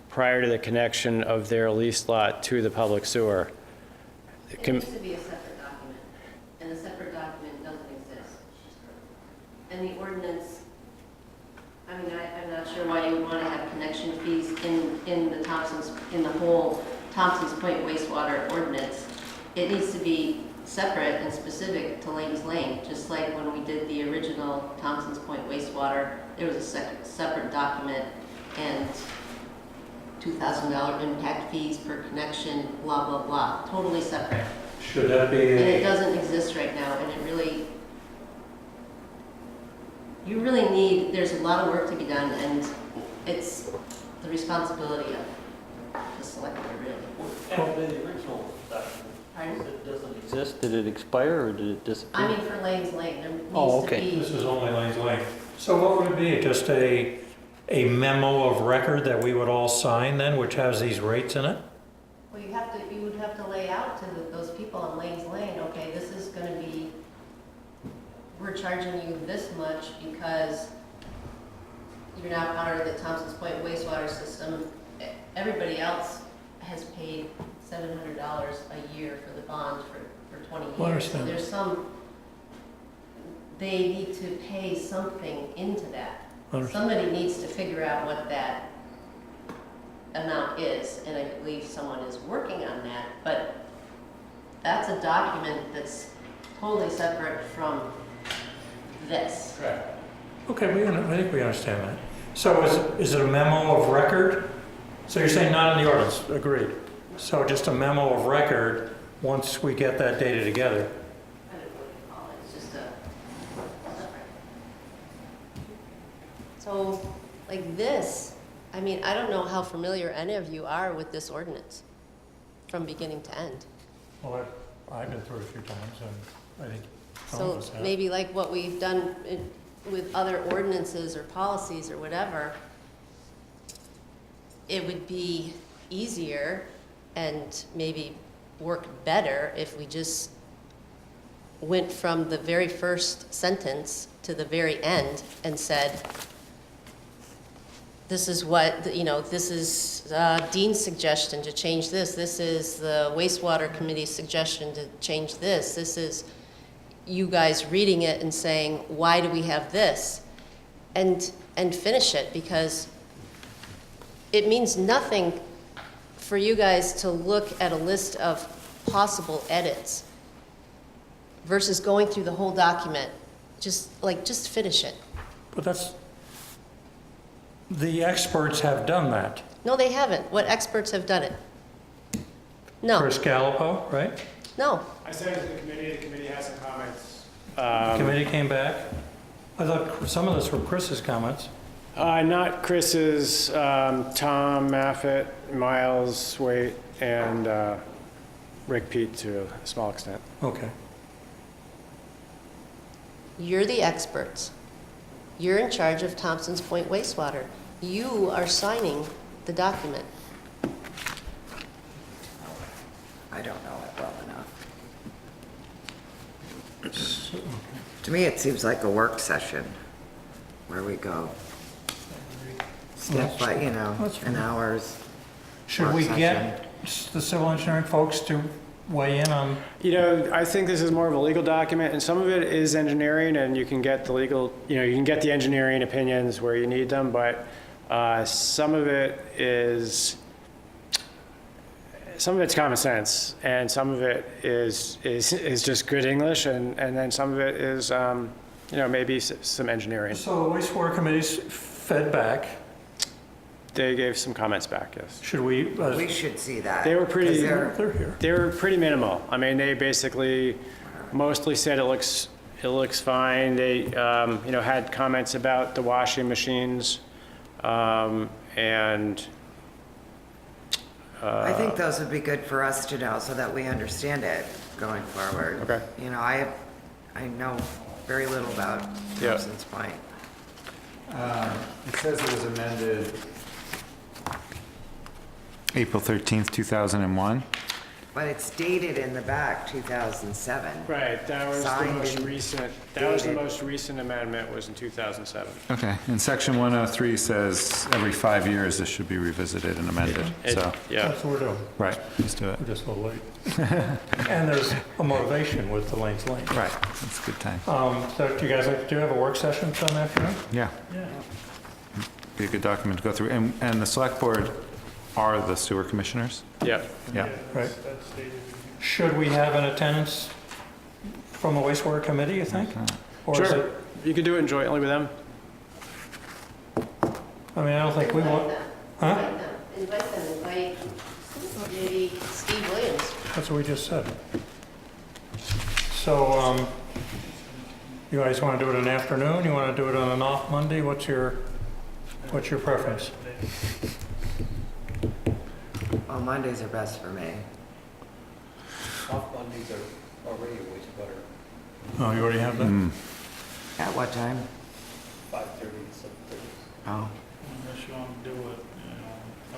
prior to the connection of their leased lot to the public sewer. It needs to be a separate document, and a separate document doesn't exist. And the ordinance, I mean, I'm not sure why you would want to have connection fees in the whole Thompson's Point wastewater ordinance. It needs to be separate and specific to Lanes Lane, just like when we did the original Thompson's Point wastewater, there was a separate document and $2,000 impact fees per connection, blah, blah, blah, totally separate. Should that be And it doesn't exist right now, and you really need, there's a lot of work to be done, and it's the responsibility of the select board, really. After the original document, Pardon? it doesn't exist, did it expire or did it disappear? I mean, for Lanes Lane, there Oh, needs to okay. be. This is only Lanes Lane. So what would it be? Just a memo of record that we would all sign then, which has these rates in it? Well, you would have to lay out to those people on Lanes Lane, okay, this is gonna be, we're charging you this much because you're now part of the Thompson's Point wastewater system. Everybody else has paid $700 a year for the bond for 20 years. Well, I understand. So there's they need to pay something into that. Somebody needs to figure out what that amount is, and I believe someone is working on that, but that's a document that's totally separate from this. Okay, I think we understand that. So is it a memo of record? So you're saying not in the ordinance, agreed. So just a memo of record, once we get that data together. I don't know what you call it, it's just a separate. So, like this, I mean, I don't know how familiar any of you are with this ordinance from beginning to end. Well, I've been through it a few times, and I think some of So us have. maybe like what we've done with other ordinances or policies or whatever, it would be easier and maybe work better if we just went from the very first sentence to the very end and said, this is what, you know, this is Dean's suggestion to change this. This is the wastewater committee's suggestion to change this. This is you guys reading it and saying, why do we have this? And finish it, because it means nothing for you guys to look at a list of possible edits versus going through the whole document. Just finish it. But that's, the experts have done that. No, they haven't. What experts have done it? No. Chris Gallipo, right? No. I sent it to the committee has some comments. The committee came back. I thought some of this were Chris's comments. Not Chris's, Tom Maffett, Miles Waite, and Rick Pete to a small extent. Okay. You're the experts. You're in charge of Thompson's Point wastewater. You are signing the document. I don't know it well enough. To me, it seems like a work session where we go step by, an hour's Should work we session. get the civil engineering folks to weigh in on? I think this is more of a legal document, and some of it is engineering, and you can get the legal, you can get the engineering opinions where you need them, but some of it's common sense, and some of it is just good English, and then some of it is, maybe some engineering. So the wastewater committee's fed back. They gave some comments back, yes. Should we? We should see that. They were pretty. 'cause They're here. They were pretty minimal. I mean, they basically mostly said it looks fine. They, had comments about the washing machines, and. I think those would be good for us to know so that we understand it going forward. Okay. I know very little about Thompson's Point. It says it was amended April 13th, 2001. But it's dated in the back, 2007. Right, that was the Signed most and recent, that was the dated. most recent amendment, was in 2007. Okay, and section 103 says every 5 years this should be revisited and amended, so. Yeah. That's what we're doing. Right, let's do it. We're just a little late. And there's a motivation with the Lane's Lane. Right, that's a good time. So do you guys like to have a work session some afternoon? Yeah. Be a good document to go through. And the select board are the sewer commissioners? Yeah. Yeah. Right. Should we have an attendance from the wastewater committee, you think? Or is Sure, it, you could do it jointly with them. I mean, I don't think we want, huh? Invite them, maybe Steve Williams. That's what we just said. So, you guys want to do it in the afternoon? You want to do it on an off Monday? What's your preference? Well, Mondays are best for me. Off Mondays are already a wastewater. Oh, you already have that? At what time? 5:30 to 7:30. Oh. Unless you want to do it,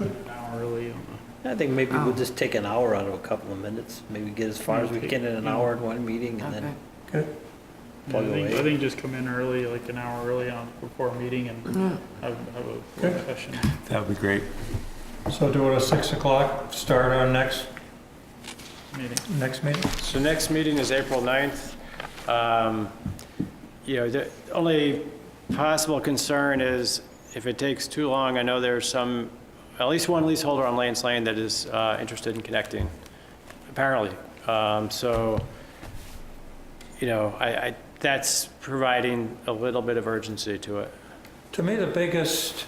an hour early on I think maybe we'll just take an hour out of a couple of minutes, maybe get as far as we can in an hour in one meeting and then Good. plug I away. think just come in early, like an hour early before a meeting and have a work session. That would be great. So do it at 6 o'clock, start our next meeting? So next meeting is April 9th. The only possible concern is if it takes too long, I know there's at least one leaseholder on Lane's Lane that is interested in connecting, apparently. That's providing a little bit of urgency to it. To me, the biggest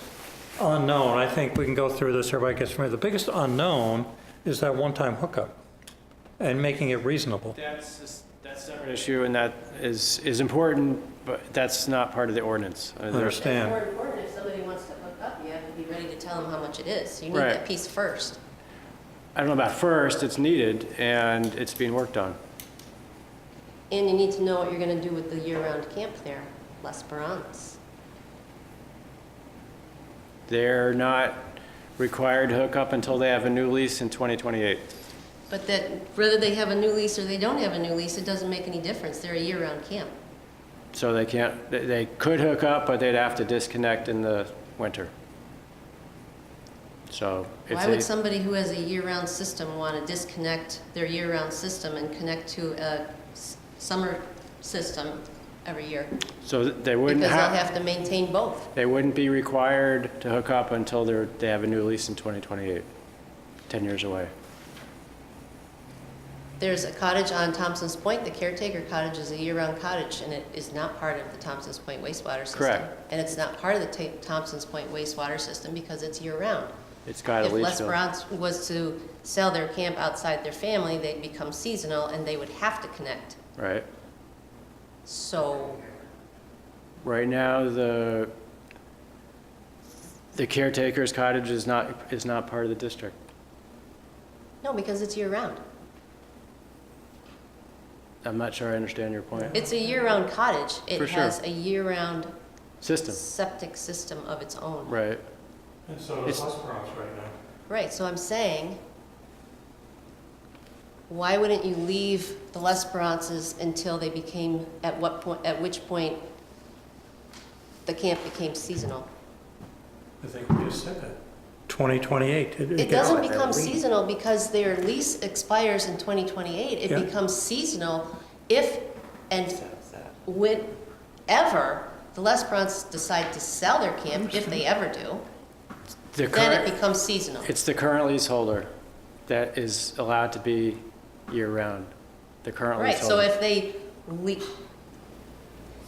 unknown, I think we can go through this, everybody gets familiar, the biggest unknown is that one-time hookup and making it reasonable. That's a separate issue, and that is important, but that's not part of the ordinance. I understand. It's more important if somebody wants to hook up, you have to be ready to tell them how much it is. You need Right. that piece first. I don't know about first, it's needed, and it's being worked on. And you need to know what you're going to do with the year-round camp there, Les Perance. They're not required to hook up until they have a new lease in 2028. But that, whether they have a new lease or they don't have a new lease, it doesn't make any difference. They're a year-round camp. So they can't, they could hook up, but they'd have to disconnect in the winter. So if Why would they, somebody who has a year-round system want to disconnect their year-round system and connect to a summer system every year? so they wouldn't Because they'll have to maintain both. they wouldn't be required to hook up until they have a new lease in 2028, 10 years away. There's a cottage on Thompson's Point. The caretaker cottage is a year-round cottage, and it is not part of the Thompson's Point wastewater system. Correct. And it's not part of the Thompson's Point wastewater system because it's year-round. It's got a If leach Les field. Bronx was to sell their camp outside their family, they'd become seasonal, and they would have to connect. Right. So, Right now, the caretaker's cottage is not part of the district. no, because it's year-round. I'm not sure I understand your point. It's a year-round cottage. For It sure. has a year-round System, septic system of its own. right. And so does Les Bronx right now. Right, so I'm saying, why wouldn't you leave the Les Bronxes until they became, at which point the camp became seasonal? I think we just said that. 2028. It doesn't become seasonal because their lease expires in 2028. It Yeah. becomes seasonal if and whenever the Les Bronxes decide to sell their camp, if they ever do, then it becomes seasonal. It's the current leaseholder that is allowed to be year-round, the current Right, leaseholder. so if they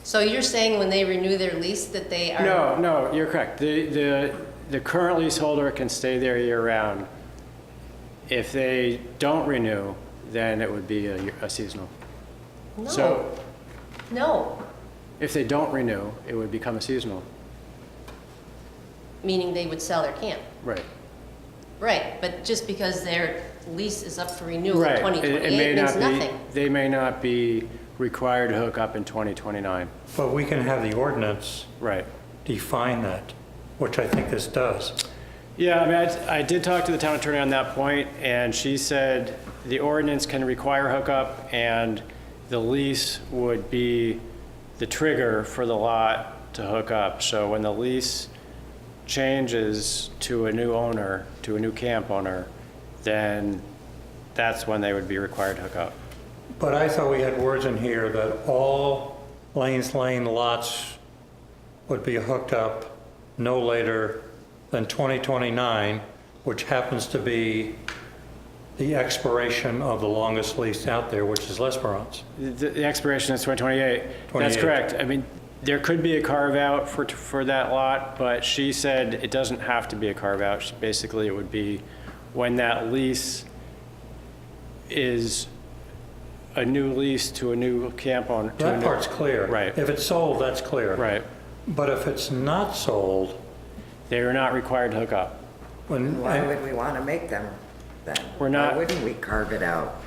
so you're saying when they renew their lease that they are? No, you're correct. The current leaseholder can stay there year-round. If they don't renew, then it would be a seasonal. No, So no, if they don't renew, it would become a seasonal. meaning they would sell their camp. Right. Right, but just because their lease is up for renewal in Right. 2028 means nothing. They may not be required to hook up in 2029. But we can have the ordinance Right. define that, which I think this does. Yeah, I mean, I did talk to the town attorney on that point, and she said the ordinance can require hookup, and the lease would be the trigger for the lot to hook up. So when the lease changes to a new owner, to a new camp owner, then that's when they would be required to hook up. But I thought we had words in here that all Lanes Lane lots would be hooked up no later than 2029, which happens to be the expiration of the longest lease out there, which is Les Bronx. The expiration is 2028. That's 28. correct. I mean, there could be a carve-out for that lot, but she said it doesn't have to be a carve-out. Basically, it would be when that lease is a new lease to a new camp owner. That part's clear. Right. If it's sold, that's clear. Right. But if it's not sold, They are not required to hook up. Why would we want to make them then? We're not- Why wouldn't we carve it out?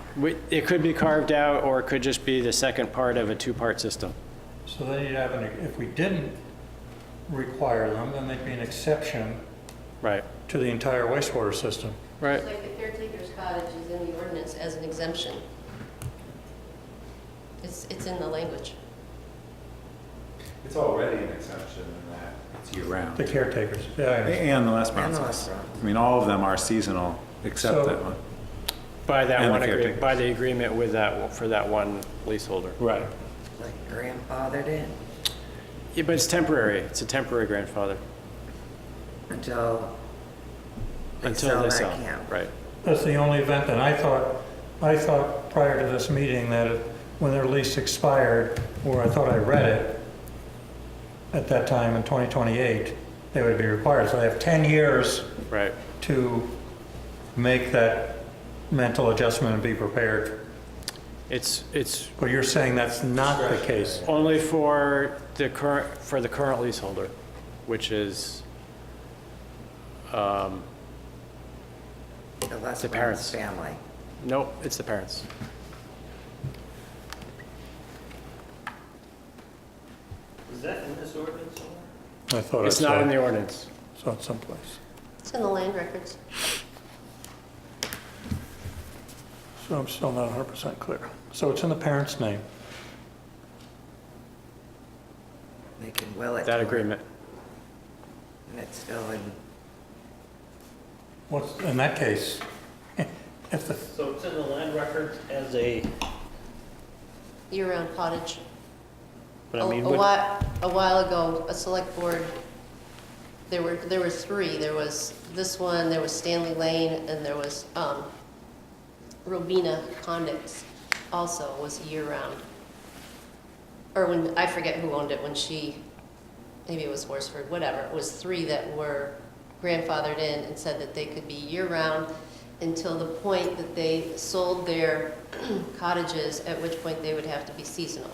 It could be carved out, or it could just be the second part of a two-part system. so then you'd have, if we didn't require them, then there'd be an exception Right. to the entire wastewater system. Right. It's like the caretaker's cottage is in the ordinance as an exemption. It's in the language. It's already an exception in that it's year-round. The caretakers, yeah, I understand. And the Les And the Les Bronxes. Bronx. I mean, all of them are seasonal, except So- that one. By that And the one caretakers. by the agreement with that, for that one leaseholder. Right. Like grandfathered in Yeah, but it's temporary. It's a temporary grandfather until until sell they that sell. camp. Right. That's the only event, and I thought prior to this meeting that when their lease expired, or I thought I read it, at that time in 2028, they would be required. So they have 10 years Right. to make that mental adjustment and be prepared. It's But you're saying that's not the case. only for the current leaseholder, which is The Les The Bronx parents. family. nope, it's the parents. Is that in this ordinance somewhere? I thought I It's not in saw the ordinance. it someplace. It's in the land records. So I'm still not 100% clear. So it's in the parent's name. They can will it. That to her, agreement. And it's still in, What's, in that case, if the, So it's in the land records as a, Year-round cottage. but I mean, A while ago, a select board, there were three. There was this one, there was Stanley Lane, and there was Robina Condix also was year-round. Or when, I forget who owned it, when she, maybe it was Horsford, whatever. It was three that were grandfathered in and said that they could be year-round until the point that they sold their cottages, at which point they would have to be seasonal.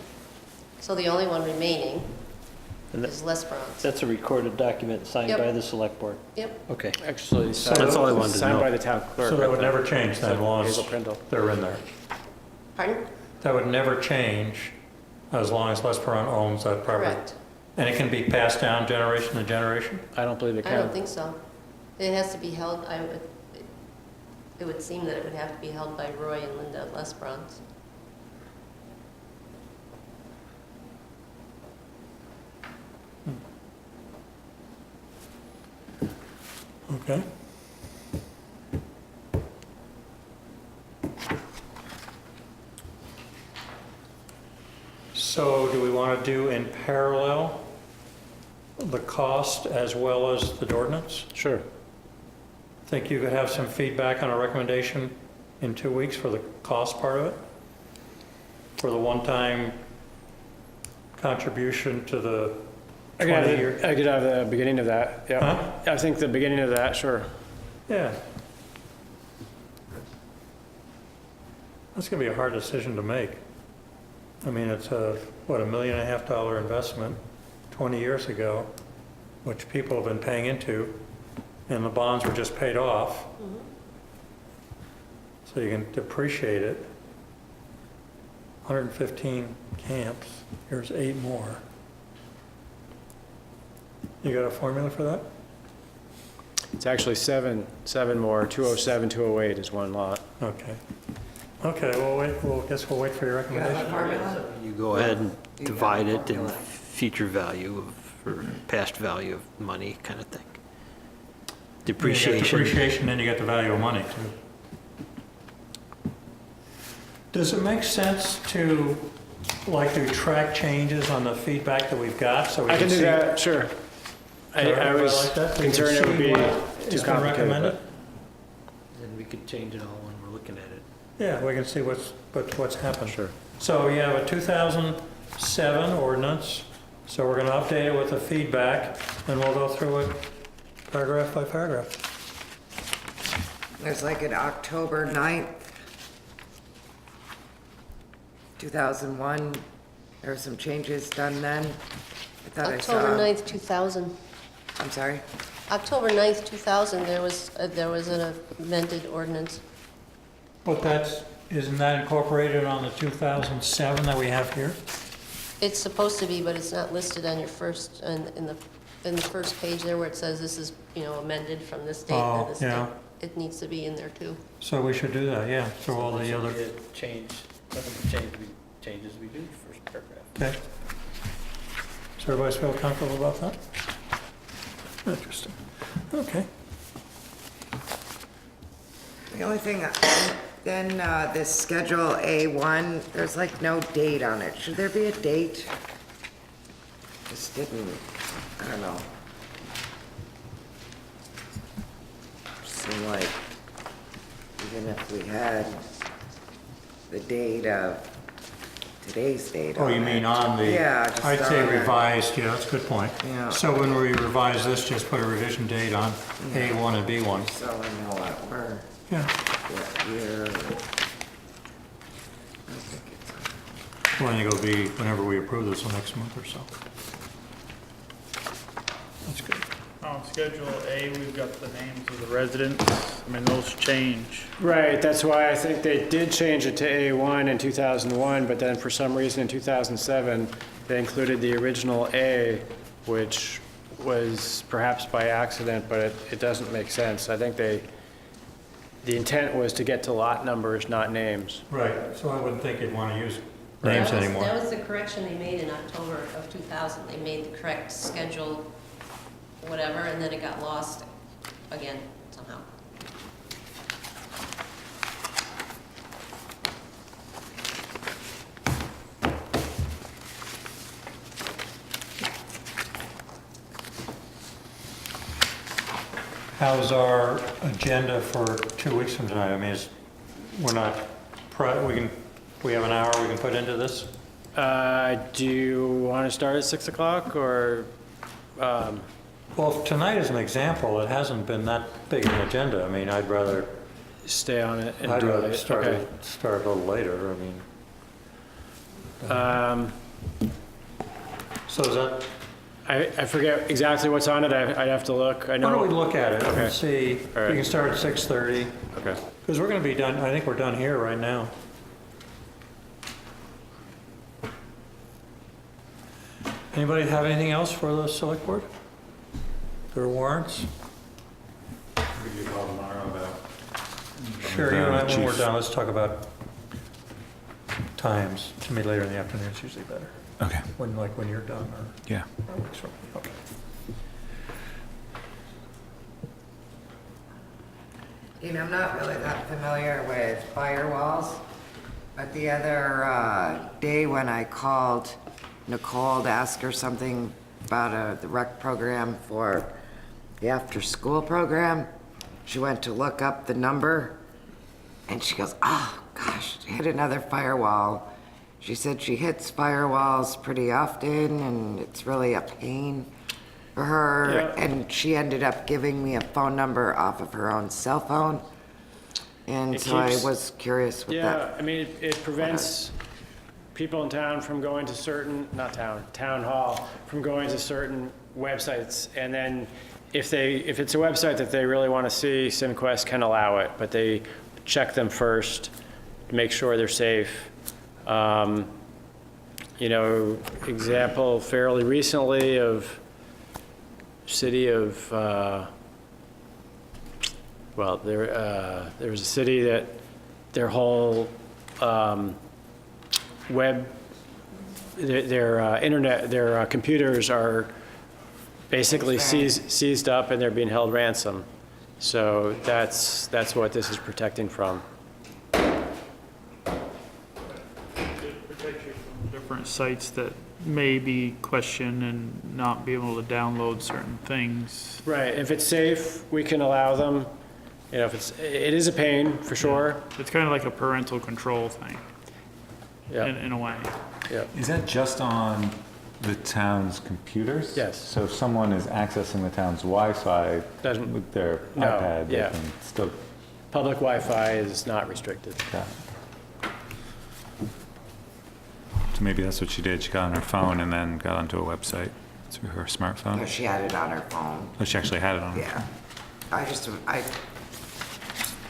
So the only one remaining And that- is Les Brown's. that's a recorded document signed Yep. by the select board. Yep. Okay. Actually, So that's all I wanted to signed know. by the town clerk. so that would never change then, as long as Hazel Prindle. they're in there. Pardon? That would never change as long as Les Perron owns that property. Correct. And it can be passed down generation to generation? I don't believe it I can. don't think so. It has to be held, it would seem that it would have to be held by Roy and Linda Lesbrons. Okay. So do we want to do in parallel the cost as well as the ordinance? Sure. Think you could have some feedback on a recommendation in 2 weeks for the cost part of it? For the one-time contribution to the I 20-year? could have the beginning of that, yeah. Huh? I think the beginning of that, sure. Yeah. That's going to be a hard decision to make. I mean, it's what, $1.5 million investment 20 years ago, which people have been paying into, and the bonds were just paid off. So you can depreciate it. 115 camps, here's 8 more. You got a formula for that? It's actually seven more. 207, 208 is one lot. Okay. Okay, well, guess we'll wait for your recommendation. You go ahead and divide it in future value or past value of money kind of thing. You get Depreciation. depreciation, and you get the value of money, too. Does it make sense to, like, do track changes on the feedback that we've got, so we I can can see? do that, sure. I was like that? We can concerned it would see be what too is complicated. recommended? but- And we could change it all when we're looking at it. Yeah, we can see what's happened. Sure. So you have a 2007 ordinance, so we're gonna update it with the feedback, and we'll go through it paragraph by paragraph. there's like an October 9th, 2001, there were some changes done then. I thought I saw. October 9th, 2000. I'm sorry? October 9th, 2000, there was an amended ordinance. But isn't that incorporated on the 2007 that we have here? It's supposed to be, but it's not listed on your first, in the first page there where it says this is, amended from this date Oh, to this yeah. date. It needs to be in there too. So we should do that, yeah, so all the other, Change, nothing changes we do first paragraph. okay. Does everybody feel comfortable about that? Interesting. Okay. The only thing, then this Schedule A1, there's like no date on it. Should there be a date? Just didn't, I don't know. Seemed like even if we had the date of today's date Oh, on you it. mean on the? Yeah, just I'd say on it. revised, yeah, that's a good point. Yeah. So when we revise this, just put a revision date on A1 and B1. So I know what we're, Yeah, what year. I think it's well, I think it'll be whenever we approve this, the next month or so. That's good. On Schedule A, we've got the names of the residents. I mean, those change. Right, that's why I think they did change it to A1 in 2001, but then for some reason in 2007, they included the original A, which was perhaps by accident, but it doesn't make sense. I think the intent was to get to lot numbers, not names. Right, so I wouldn't think you'd want to use names anymore. That was the correction they made in October of 2000. They made the correct schedule, whatever, and then it got lost again somehow. How's our agenda for 2 weeks from tonight? I mean, we're not, we have an hour we can put into this? Do you want to start at 6 o'clock or? Well, tonight is an example, it hasn't been that big an agenda. I mean, I'd rather. Stay on it and I'd do rather it. start Okay. a little later, I mean. So is that? I forget exactly what's on it. I'd have to look. I know. Why don't we look at it Okay. and see? All right. We can start at 6:30. Okay. Because we're going to be done, I think we're done here right now. Anybody have anything else for the select board? There are warrants? We could call tomorrow about. Sure, you and I, when we're Chief. done, let's talk about times. To me, later in the afternoon is usually better. Okay. When you're done, or? Yeah. Okay. You know, I'm not really that familiar with firewalls, but the other day when I called Nicole to ask her something about the rec program for the after-school program, she went to look up the number, and she goes, oh, gosh, hit another firewall. She said she hits firewalls pretty often, and it's really a pain for her. Yeah. And she ended up giving me a phone number off of her own cell phone. And It so I keeps- was curious with Yeah, that. I mean, it prevents people in town from going to certain, not town hall, from going to certain websites. And then if it's a website that they really want to see, SimQuest can allow it, but they check them first to make sure they're safe. You know, example fairly recently of city of, well, there was a city that their whole web, their internet, their computers are basically seized up and they're being held ransom. So that's what this is protecting from. It protects you from different sites that may be questioned and not be able to download certain things. Right, if it's safe, we can allow them. You know, if it is a pain, for sure. It's kind of like a parental control thing, Yeah, in a way. yeah. Is that just on the town's computers? Yes. So if someone is accessing the town's Wi-Fi Doesn't- with their No, iPad, they yeah. can still. Public Wi-Fi is not restricted. Yeah. So maybe that's what she did. She got on her phone and then got onto a website through her No, smartphone. she had it on her phone. Oh, she actually had it on her. Yeah. I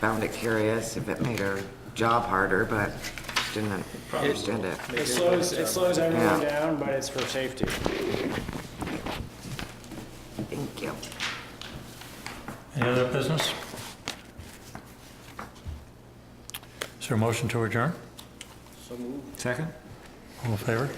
found it curious if it made her job harder, but didn't understand it. It slows everyone Yeah. down, but it's for safety. Thank you. Any other business? Is there a motion to adjourn? Second? All in favor?